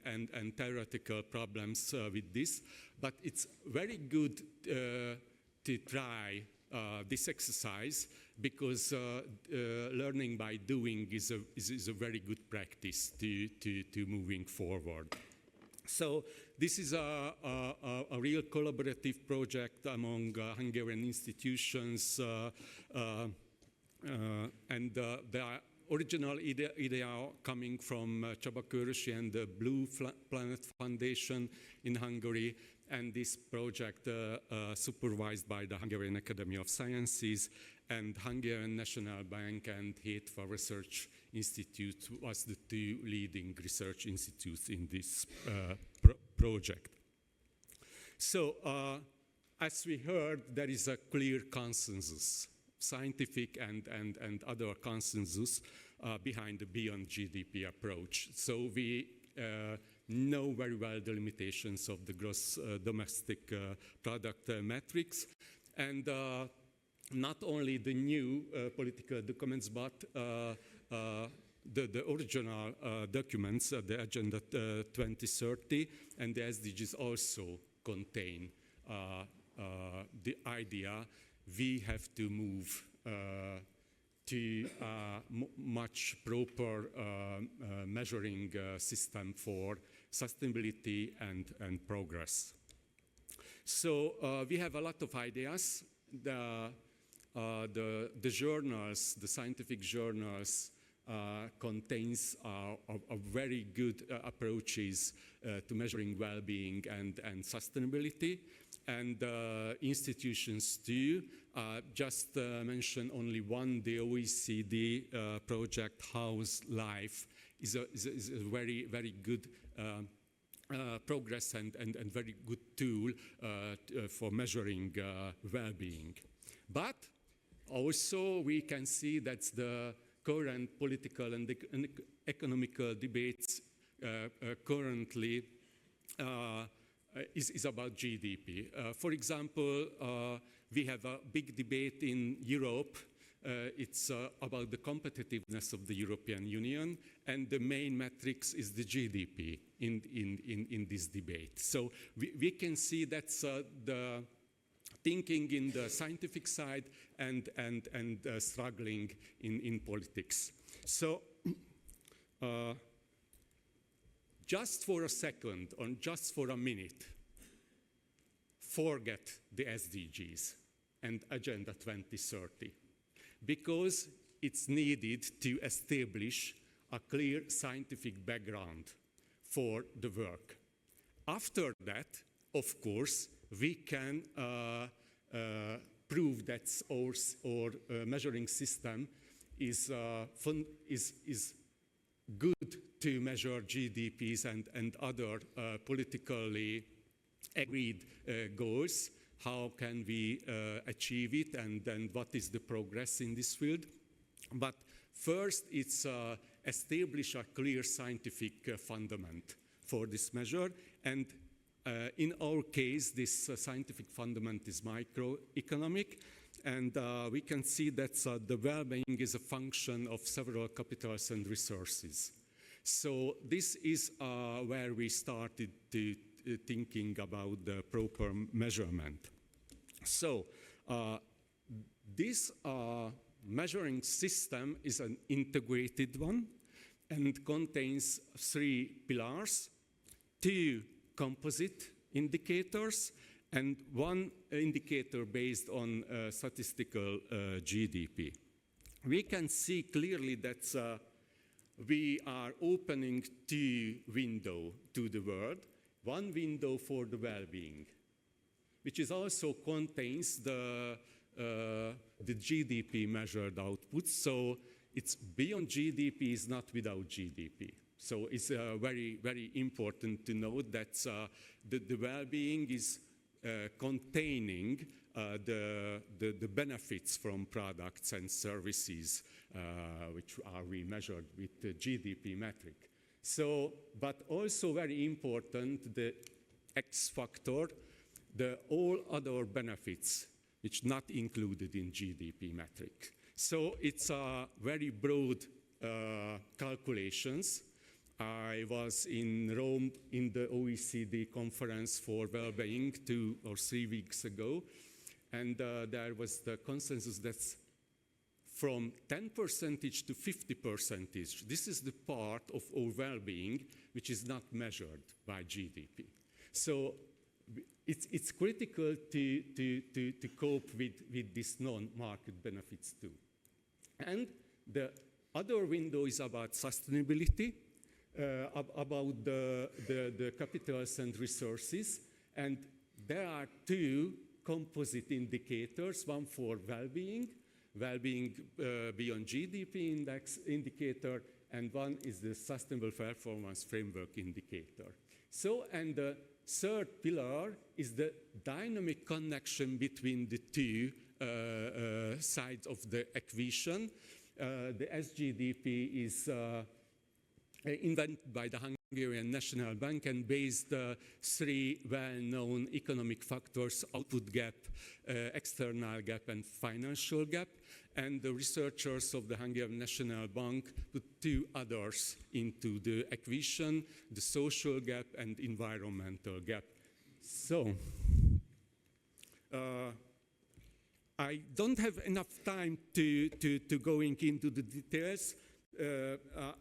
theoretical problems with this, but it's very good to try this exercise because learning by doing is a very good practice to moving forward. So this is a real collaborative project among Hungarian institutions, and there are original idea coming from Csaba Körösi and the Blue Planet Foundation in Hungary, and this project supervised by the Hungarian Academy of Sciences and Hungarian National Bank and HETFA Research Institute was the two leading research institutes in this project. So, as we heard, there is a clear consensus, scientific and other consensus behind the Beyond GDP approach. So we know very well the limitations of the gross domestic product metrics, and not only the new political documents, but the original documents, the Agenda 2030 and the SDGs also contain the idea we have to move to a much proper measuring system for sustainability and progress. So we have a lot of ideas. The journals, the scientific journals, contains very good approaches to measuring well-being and sustainability, and institutions too. Just mention only one, the OECD project House Life is a very, very good progress and very good tool for measuring well-being. But also we can see that the current political and economical debates currently is about GDP. For example, we have a big debate in Europe. It's about the competitiveness of the European Union, and the main metrics is the GDP in this debate. So we can see that's the thinking in the scientific side and struggling in politics. So just for a second, or just for a minute, forget the SDGs and Agenda 2030, because it's needed to establish a clear scientific background for the work. After that, of course, we can prove that our measuring system is good to measure GDPs and other politically agreed goals. How can we achieve it, and what is the progress in this field? But first, it's establish a clear scientific fundament for this measure, and in our case, this scientific fundament is microeconomic, and we can see that the well-being is a function of several capitals and resources. So this is where we started to thinking about the proper measurement. So this measuring system is an integrated one and contains 3 pillars, 2 composite indicators, and 1 indicator based on statistical GDP. We can see clearly that we are opening 2 windows to the world. 1 window for the well-being, which is also contains the GDP measured output. So it's beyond GDP is not without GDP. So it's very, very important to note that the well-being is containing the benefits from products and services which are we measured with the GDP metric. So, but also very important, the X factor, the all other benefits which not included in GDP metric. So it's a very broad calculations. I was in Rome in the OECD conference for well-being 2 or 3 weeks ago, and there was the consensus that's from 10% to 50%. This is the part of our well-being which is not measured by GDP. So it's critical to cope with these non-market benefits too. And the other window is about sustainability, about the capitals and resources. And there are two composite indicators, one for well-being beyond GDP index indicator, and one is the Sustainable Performance Framework indicator. So, and the third pillar is the dynamic connection between the two sides of the equation. The SGDP is invented by the Hungarian National Bank and based three well-known economic factors: output gap, external gap, and financial gap. And the researchers of the Hungarian National Bank put two others into the equation: the social gap and environmental gap. So, I don't have enough time to going into the details.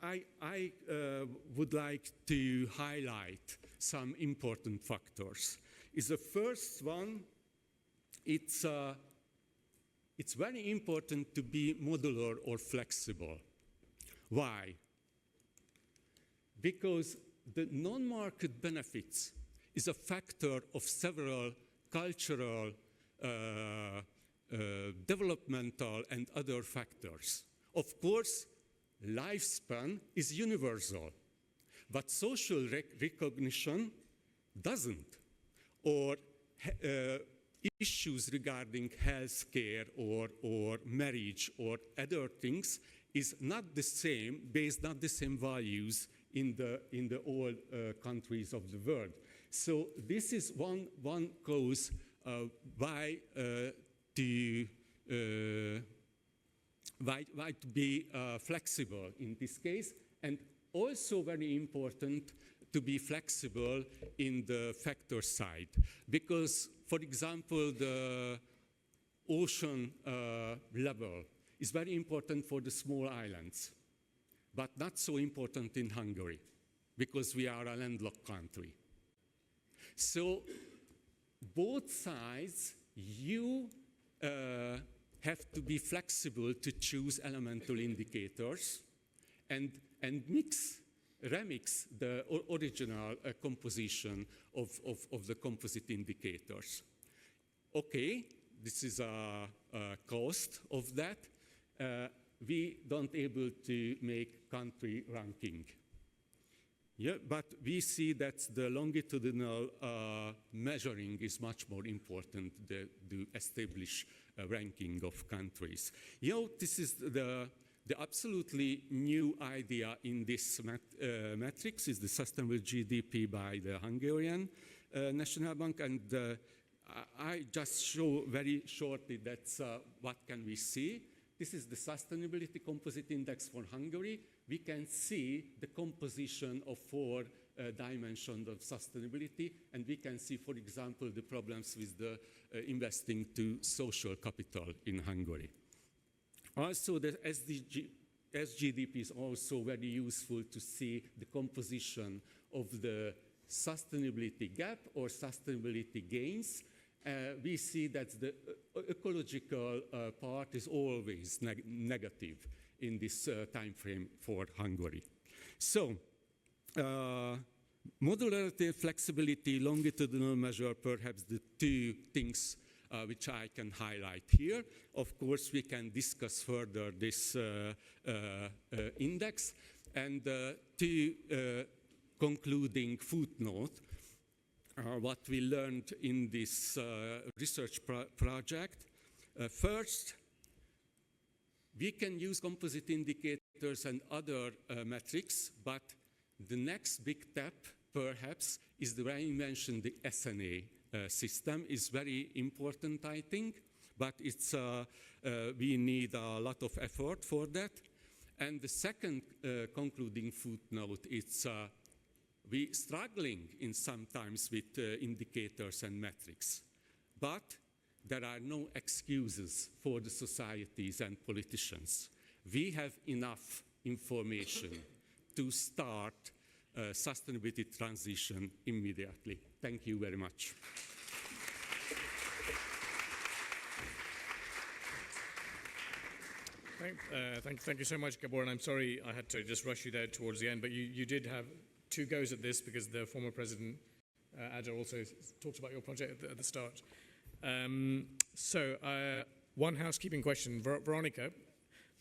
I would like to highlight some important factors. Is the first one, it's very important to be modular or flexible. Why? Because the non-market benefits is a factor of several cultural, developmental, and other factors. Of course, lifespan is universal, but social recognition doesn't, or issues regarding healthcare or marriage or other things is not the same, based not the same values in the all countries of the world. So this is one cause why to be flexible in this case, and also very important to be flexible in the factor side. Because, for example, the ocean level is very important for the small islands, but not so important in Hungary, because we are a landlocked country. So both sides, you have to be flexible to choose elemental indicators and remix the original composition of the composite indicators. Okay, this is a cost of that. We don't able to make country ranking. Yeah, but we see that the longitudinal measuring is much more important to establish a ranking of countries. You know, this is the absolutely new idea in this matrix is the sustainable GDP by the Hungarian National Bank, and I just show very shortly that's what can we see. This is the sustainability composite index for Hungary. We can see the composition of four dimensions of sustainability, and we can see, for example, the problems with the investing to social capital in Hungary. Also, the SGDP is also very useful to see the composition of the sustainability gap or sustainability gains. We see that the ecological part is always negative in this time frame for Hungary. So, modularity, flexibility, longitudinal measure, perhaps the two things which I can highlight here. Of course, we can discuss further this index. And two concluding footnote, what we learned in this research project. First, we can use composite indicators and other metrics, but the next big step, perhaps, is the reinvention the SNA system is very important, I think, but it's, we need a lot of effort for that. And the second concluding footnote, it's we struggling in sometimes with indicators and metrics, but there are no excuses for the societies and politicians. We have enough information to start sustainability transition immediately. Thank you very much. Thank you so much, Gabor, and I'm sorry I had to just rush you there towards the end, but you did have 2 goes at this because the former president, Ada, also talked about your project at the start. One housekeeping question. Veronica,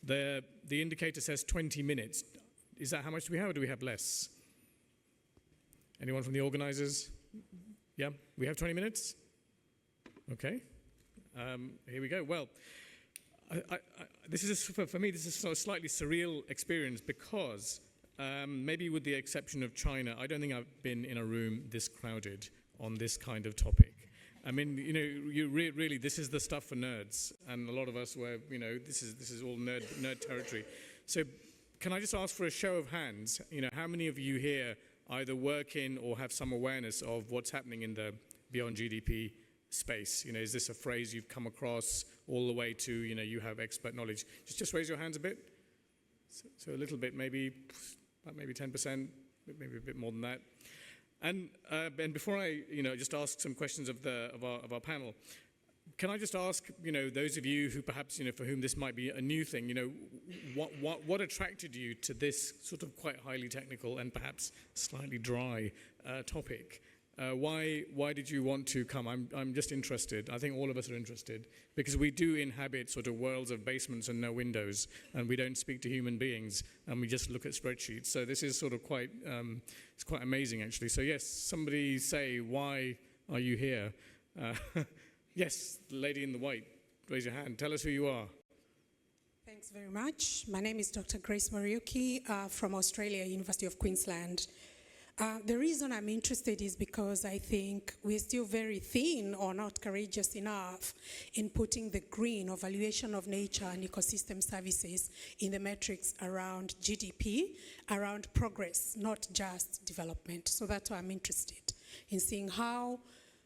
the indicator says 20 minutes. Is that how much do we have, or do we have less? Anyone from the organizers? Yeah, we have 20 minutes? Okay. Here we go. Well, for me, this is a slightly surreal experience because maybe with the exception of China, I don't think I've been in a room this crowded on this kind of topic. I mean, really, this is the stuff for nerds, and a lot of us were, this is all nerd territory. So, can I just ask for a show of hands? How many of you here either work in or have some awareness of what's happening in the beyond GDP space? Is this a phrase you've come across all the way to, you have expert knowledge? Just raise your hands a bit. So a little bit, maybe 10%, maybe a bit more than that. And before I, just ask some questions of our panel, can I just ask, those of you who perhaps, for whom this might be a new thing, what attracted you to this sort of quite highly technical and perhaps slightly dry topic? Why did you want to come? I'm just interested. I think all of us are interested because we do inhabit sort of worlds of basements and no windows, and we don't speak to human beings, and we just look at spreadsheets. So this is sort of quite, it's quite amazing actually. So yes, somebody say, why are you here? Yes, the lady in the white, raise your hand. Tell us who you are. Thanks very much. My name is Dr. Grace Mariuki from Australia, University of Queensland. The reason I'm interested is because I think we're still very thin or not courageous enough in putting the green or valuation of nature and ecosystem services in the metrics around GDP, around progress, not just development. So that's why I'm interested in seeing how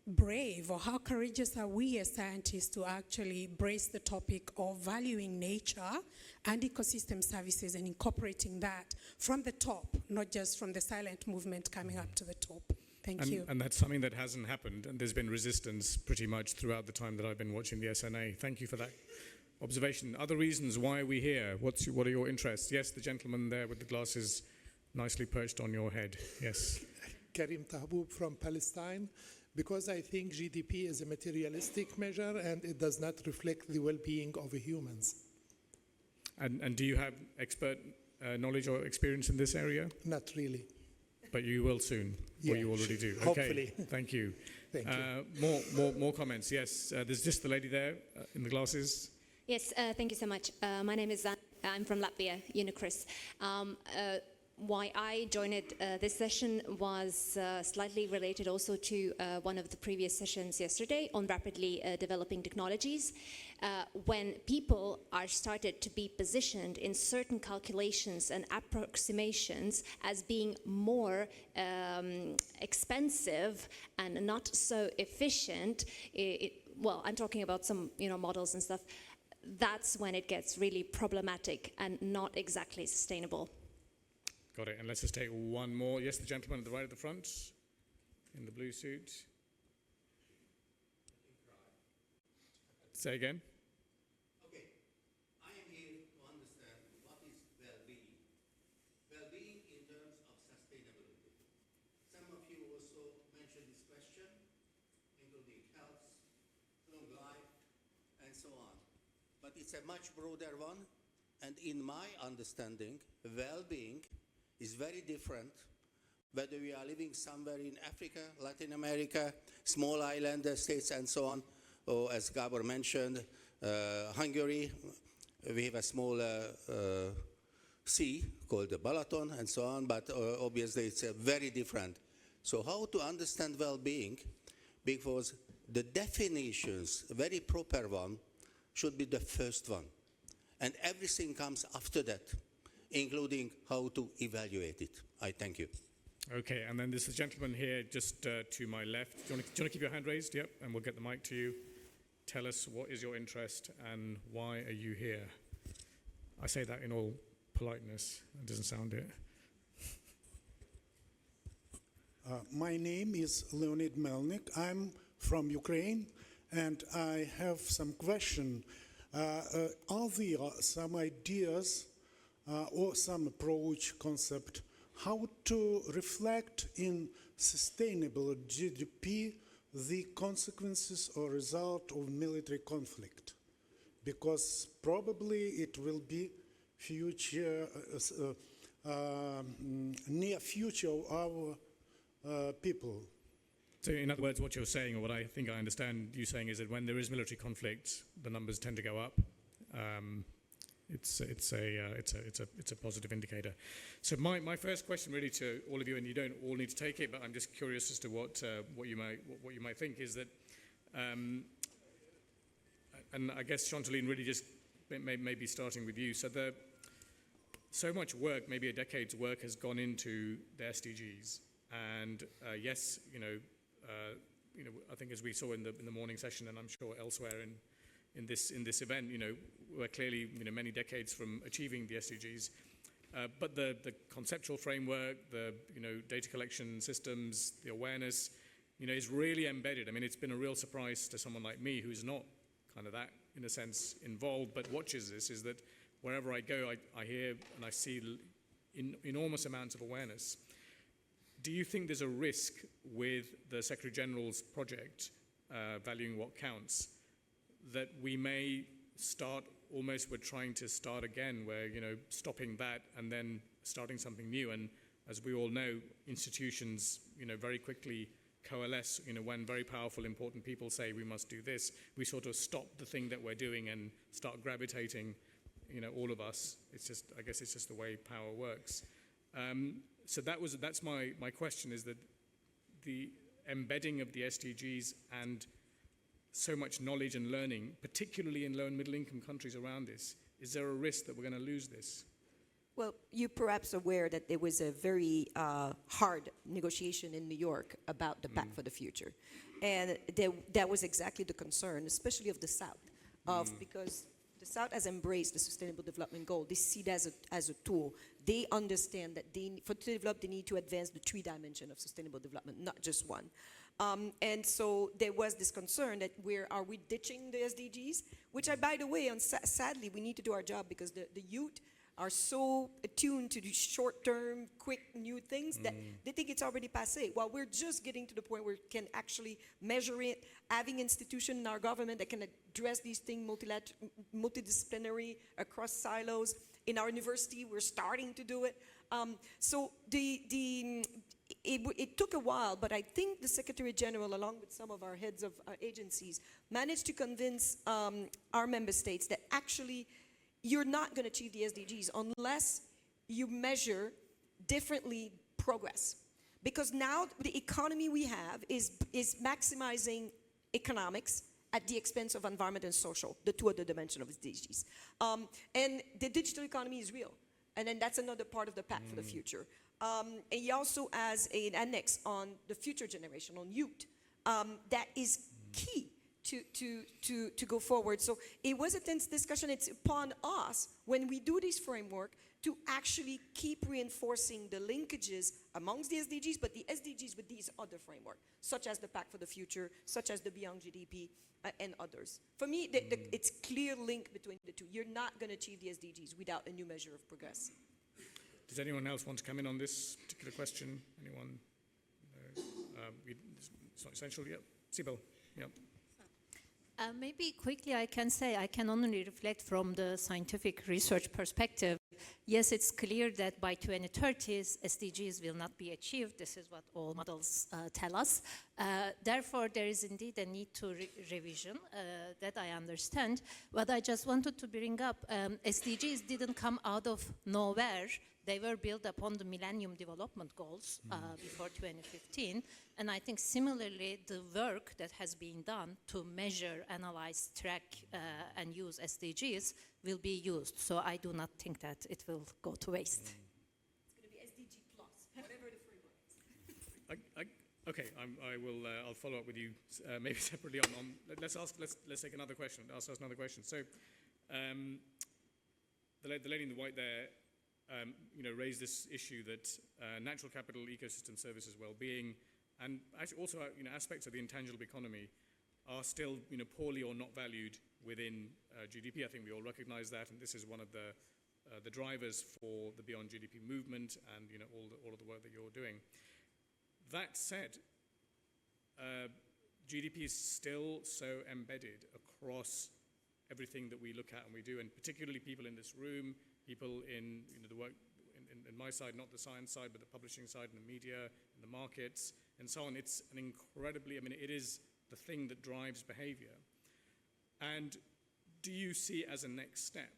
brave or how courageous are we as scientists to actually brace the topic of valuing nature and ecosystem services and incorporating that from the top, not just from the silent movement coming up to the top. Thank you. And that's something that hasn't happened, and there's been resistance pretty much throughout the time that I've been watching the SNA. Thank you for that observation. Other reasons why are we here? What are your interests? Yes, the gentleman there with the glasses nicely perched on your head. Yes. Karim Tahboub from Palestine. Because I think GDP is a materialistic measure and it does not reflect the well-being of humans. And do you have expert knowledge or experience in this area? Not really. But you will soon, or you already do. Hopefully. Okay, thank you. Thank you. More comments. Yes, there's just the lady there in the glasses. Yes, thank you so much. My name is Zan. I'm from Latvia, Unicris. Why I joined this session was slightly related also to one of the previous sessions yesterday on rapidly developing technologies. When people are started to be positioned in certain calculations and approximations as being more expensive and not so efficient, well, I'm talking about some models and stuff, that's when it gets really problematic and not exactly sustainable. Got it. And let's just take one more. Yes, the gentleman at the right at the front in the blue suit. Say again. Okay. I am here to understand what is well-being. Well-being in terms of sustainability. Some of you also mentioned this question, including health, long life, and so on. But it's a much broader one. And in my understanding, well-being is very different whether we are living somewhere in Africa, Latin America, small island states and so on, or as Gabor mentioned, Hungary, we have a small sea called the Balaton and so on, but obviously it's very different. So how to understand well-being? Because the definitions, a very proper one, should be the first one. And everything comes after that, including how to evaluate it. I thank you. Okay, and then there's a gentleman here just to my left. Do you want to keep your hand raised? Yep, and we'll get the mic to you. Tell us what is your interest and why are you here? I say that in all politeness. It doesn't sound it. My name is Leonid Melnik. I'm from Ukraine, and I have some question. Are there some ideas or some approach concept how to reflect in sustainable GDP the consequences or result of military conflict? Because probably it will be future, near future of our people. So in other words, what you're saying, or what I think I understand you saying, is that when there is military conflict, the numbers tend to go up. It's a positive indicator. So my first question really to all of you, and you don't all need to take it, but I'm just curious as to what you might think, is that, and I guess Chantaline, really just maybe starting with you. So much work, maybe a decade's work, has gone into the SDGs, and yes, I think as we saw in the morning session, and I'm sure elsewhere in this event, we're clearly many decades from achieving the SDGs, but the conceptual framework, the data collection systems, the awareness, is really embedded. I mean, it's been a real surprise to someone like me who's not kind of that, in a sense, involved, but watches this, is that wherever I go, I hear and I see enormous amounts of awareness. Do you think there's a risk with the Secretary General's project, Valuing What Counts, that we may start almost, we're trying to start again, where, stopping that and then starting something new? And as we all know, institutions, very quickly coalesce, when very powerful, important people say we must do this, we sort of stop the thing that we're doing and start gravitating, all of us. I guess it's just the way power works. So that's my question, is that the embedding of the SDGs and so much knowledge and learning, particularly in low and middle income countries around this, is there a risk that we're going to lose this? Well, you're perhaps aware that there was a very hard negotiation in New York about the Pact for the Future. And that was exactly the concern, especially of the South, because the South has embraced the Sustainable Development Goal. They see it as a tool. They understand that to develop, they need to advance the 3 dimensions of sustainable development, not just one. And so there was this concern that are we ditching the SDGs? Which, by the way, sadly, we need to do our job, because the youth are so attuned to these short-term, quick, new things that they think it's already passé. While we're just getting to the point where we can actually measure it, having institutions in our government that can address these things multidisciplinary across silos. In our university, we're starting to do it. So it took a while, but I think the Secretary General, along with some of our heads of agencies, managed to convince our member states that actually you're not going to achieve the SDGs unless you measure differently progress. Because now the economy we have is maximizing economics at the expense of environment and social, the 2 other dimensions of SDGs. And the digital economy is real. And then that's another part of the Pact for the Future. And he also has an annex on the future generation, on youth, that is key to go forward. So it was a tense discussion. It's upon us, when we do this framework, to actually keep reinforcing the linkages amongst the SDGs, but the SDGs with these other frameworks, such as the Pact for the Future, such as the Beyond GDP, and others. For me, it's clear link between the two. You're not going to achieve the SDGs without a new measure of progress. Does anyone else want to come in on this particular question? Anyone? No? It's not essential yet. Sibyl, yeah. Maybe quickly I can say I can only reflect from the scientific research perspective. Yes, it's clear that by 2030, SDGs will not be achieved. This is what all models tell us. Therefore, there is indeed a need to revision that I understand. What I just wanted to bring up, SDGs didn't come out of nowhere. They were built upon the Millennium Development Goals before 2015. And I think similarly, the work that has been done to measure, analyze, track, and use SDGs will be used. So I do not think that it will go to waste. It's going to be SDG plus, whatever the framework is. Okay, I'll follow up with you maybe separately on let's take another question. Ask us another question. So the lady in the white there, raised this issue that natural capital, ecosystem services, well-being, and actually also aspects of the intangible economy are still poorly or not valued within GDP. I think we all recognize that, and this is one of the drivers for the Beyond GDP movement and all of the work that you're doing. That said, GDP is still so embedded across everything that we look at and we do, and particularly people in this room, people in the work in my side, not the science side, but the publishing side and the media and the markets and so on. It's an incredibly, it is the thing that drives behavior. And do you see as a next step,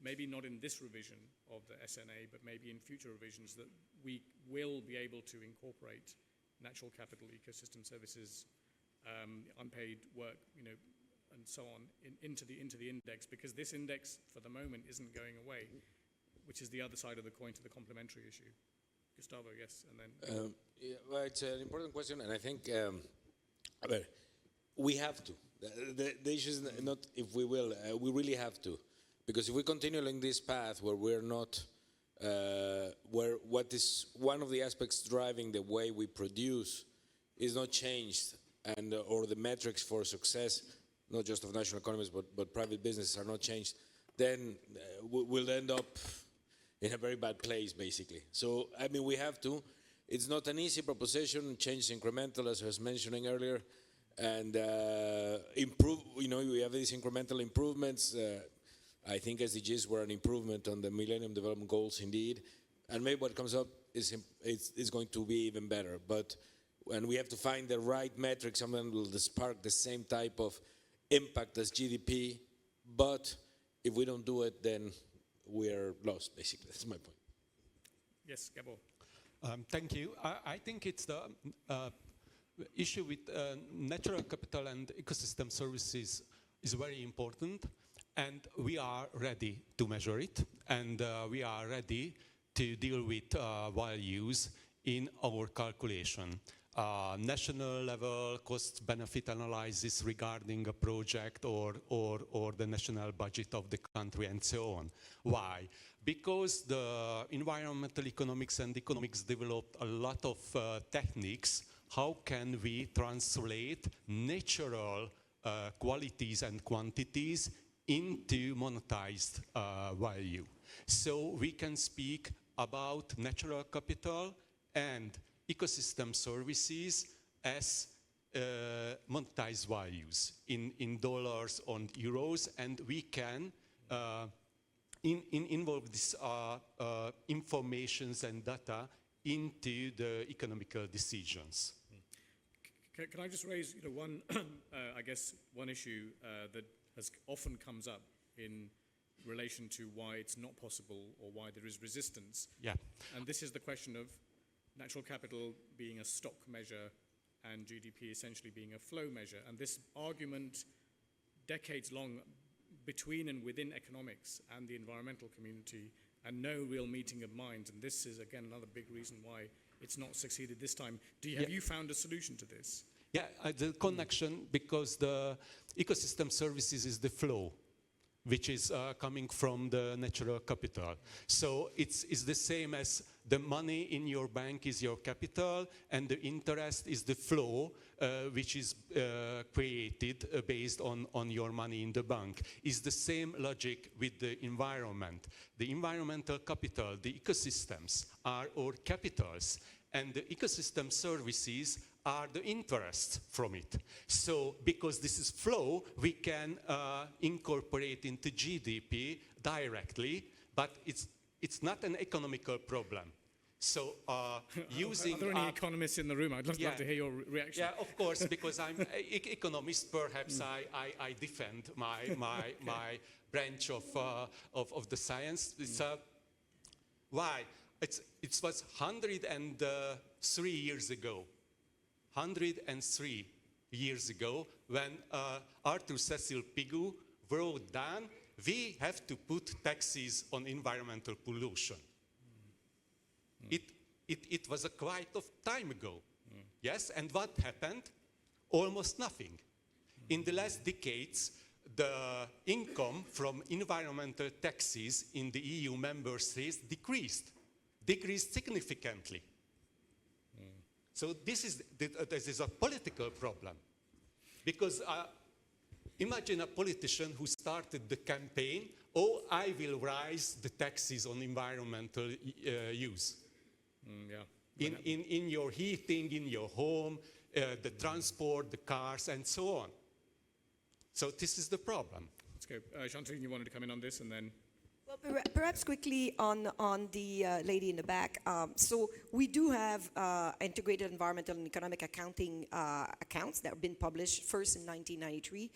maybe not in this revision of the SNA, but maybe in future revisions, that we will be able to incorporate natural capital ecosystem services, unpaid work, and so on into the index, because this index for the moment isn't going away, which is the other side of the coin to the complementary issue. Gustavo, yes, and then. Well, it's an important question, and I think we have to. The issue is not if we will, we really have to. Because if we continue along this path where we're not, where what is one of the aspects driving the way we produce is not changed, and or the metrics for success, not just of national economies, but private businesses are not changed, then we'll end up in a very bad place, basically. So, we have to. It's not an easy proposition, change incremental, as I was mentioning earlier, and improve, we have these incremental improvements. I think SDGs were an improvement on the Millennium Development Goals, indeed, and maybe what comes up is going to be even better. And we have to find the right metric, something that will spark the same type of impact as GDP, but if we don't do it, then we're lost, basically. That's my point. Yes, Gabor. Thank you. I think it's the issue with natural capital and ecosystem services is very important, and we are ready to measure it, and we are ready to deal with values in our calculation. National level cost-benefit analysis regarding a project or the national budget of the country and so on. Why? Because the environmental economics and economics developed a lot of techniques. How can we translate natural qualities and quantities into monetized value? So we can speak about natural capital and ecosystem services as monetized values in dollars or euros, and we can involve this informations and data into the economical decisions. Can I just raise one, I guess, one issue that has often comes up in relation to why it's not possible or why there is resistance. Yeah. And this is the question of natural capital being a stock measure and GDP essentially being a flow measure. And this argument, decades long, between and within economics and the environmental community, and no real meeting of minds. And this is, again, another big reason why it's not succeeded this time. Have you found a solution to this? Yeah, the connection, because the ecosystem services is the flow, which is coming from the natural capital. So it's the same as the money in your bank is your capital, and the interest is the flow, which is created based on your money in the bank. It's the same logic with the environment. The environmental capital, the ecosystems are our capitals, and the ecosystem services are the interest from it. So because this is flow, we can incorporate into GDP directly, but it's not an economical problem. So using... Are there any economists in the room? I'd love to hear your reaction. Yeah, of course, because I'm an economist, perhaps I defend my branch of the science. It's, why? It was 103 years ago. 103 years ago, when Arthur Cecil Pigou wrote down, we have to put taxes on environmental pollution. It was a quite of time ago. Yes, and what happened? Almost nothing. In the last decades, the income from environmental taxes in the EU member states decreased significantly. So this is a political problem. Because imagine a politician who started the campaign, oh, I will raise the taxes on environmental use. Yeah. In your heating, in your home, the transport, the cars, and so on. So this is the problem. Let's go. Shantine, you wanted to come in on this, and then... Well, perhaps quickly on the lady in the back. So we do have integrated environmental and economic accounting accounts that have been published first in 1993,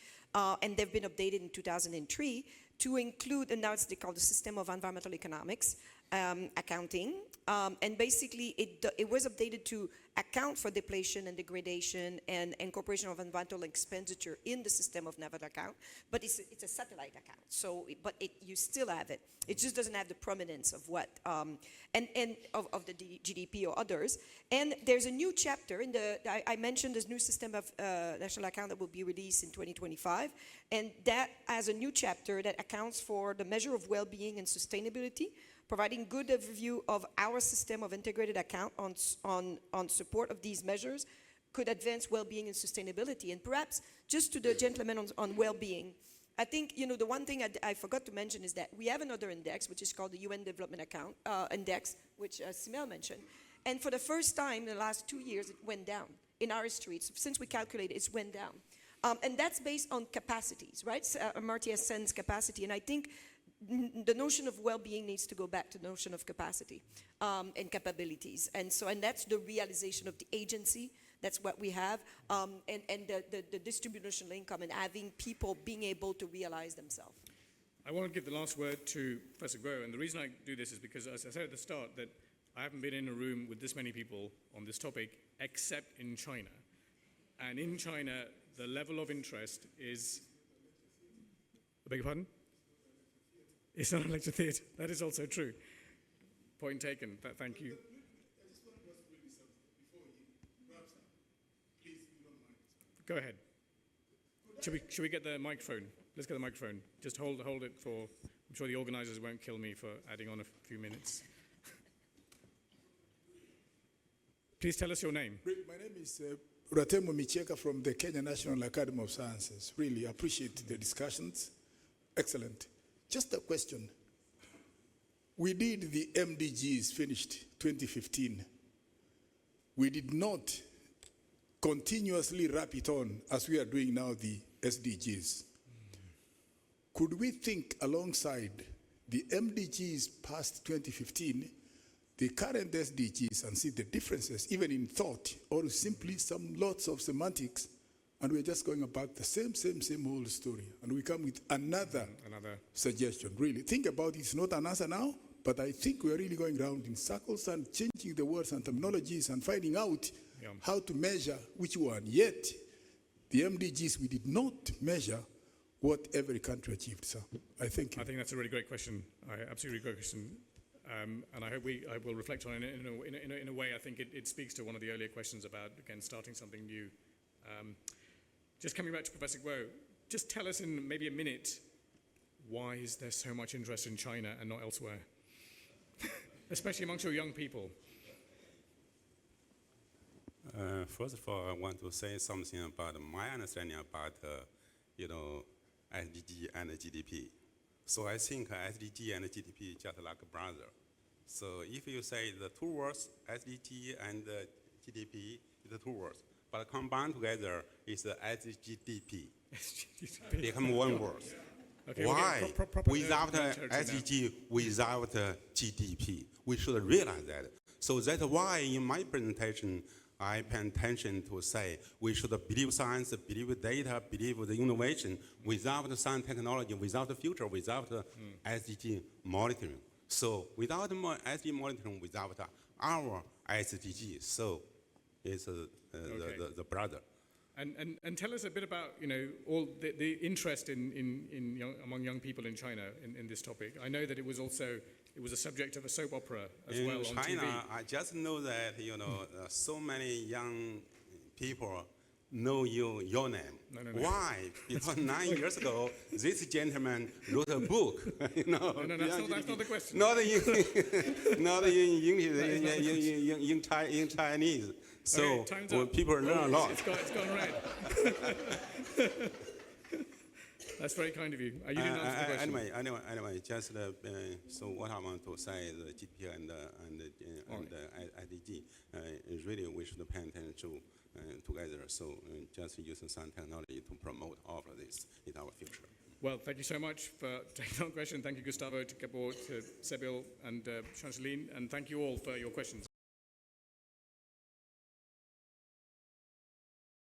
and they've been updated in 2003 to include, and now they call the System of Environmental Economics accounting. And basically, it was updated to account for depletion and degradation and incorporation of environmental expenditure in the system of naval account. But it's a satellite account, so you still have it. It just doesn't have the prominence of what and of the GDP or others. And there's a new chapter in I mentioned this new system of national account that will be released in 2025, and that has a new chapter that accounts for the measure of well-being and sustainability, providing good overview of our system of integrated account on support of these measures could advance well-being and sustainability. And perhaps just to the gentleman on well-being, I think, the one thing I forgot to mention is that we have another index, which is called the UN Development Account Index, which Simel mentioned. And for the first time in the last 2 years, it went down in our history. Since we calculated, it's went down. And that's based on capacities, right? Amartya Sen's capacity. And I think the notion of well-being needs to go back to the notion of capacity and capabilities. And that's the realization of the agency. That's what we have. And the distributional income and having people being able to realize themselves. I want to give the last word to Professor Guo. And the reason I do this is because, as I said at the start, that I haven't been in a room with this many people on this topic except in China. And in China, the level of interest is... I beg your pardon? It's not a lecture theatre. That is also true. Point taken. Thank you. Go ahead. Should we get the microphone? Let's get the microphone. Just hold it for... I'm sure the organisers won't kill me for adding on a few minutes. Please tell us your name. My name is Ratemo Micheka from the Kenya National Academy of Sciences. Really appreciate the discussions. Excellent. Just a question. We did the MDGs finished 2015. We did not continuously wrap it on as we are doing now the SDGs. Could we think alongside the MDGs past 2015, the current SDGs, and see the differences even in thought, or simply some lots of semantics, and we're just going about the same old story, and we come with another suggestion. Really, think about it. It's not an answer now, but I think we're really going around in circles and changing the words and terminologies and finding out how to measure which one. Yet, the MDGs, we did not measure what every country achieved. So, I thank you. I think that's a really great question. Absolutely great question. And I hope I will reflect on it in a way. I think it speaks to one of the earlier questions about, again, starting something new. Just coming back to Professor Guo, just tell us in maybe a minute, why is there so much interest in China and not elsewhere? Especially amongst your young people. First of all, I want to say something about my understanding about, SDG and GDP. So I think SDG and GDP just like a brother. So if you say the two words, SDG and GDP, the two words, but combined together is the SGDP. Become one word. Okay, why? Without SDG, without GDP, we should realize that. So that's why in my presentation, I pay attention to say we should believe science, believe data, believe the innovation. Without the science technology, without the future, without SDG monitoring. So without SDG monitoring, without our SDG, so it's the brother. And tell us a bit about all the interest among young people in China in this topic. I know that it was a subject of a soap opera as well on TV. In China, I just know that so many young people know your name. No. Why? Because 9 years ago, this gentleman wrote a book. No, that's not the question. Not in not in English, in Chinese. So Okay, time's up. people learn a lot. It's gone red. That's very kind of you. You didn't answer the question. Anyway, just so what I want to say is GDP and IDG really we should pay attention together. So just using some technology to promote all of this in our future. Well, thank you so much for taking on the question. Thank you, Gustavo, to Gabor, to Sebil, and Chanceline, and thank you all for your questions.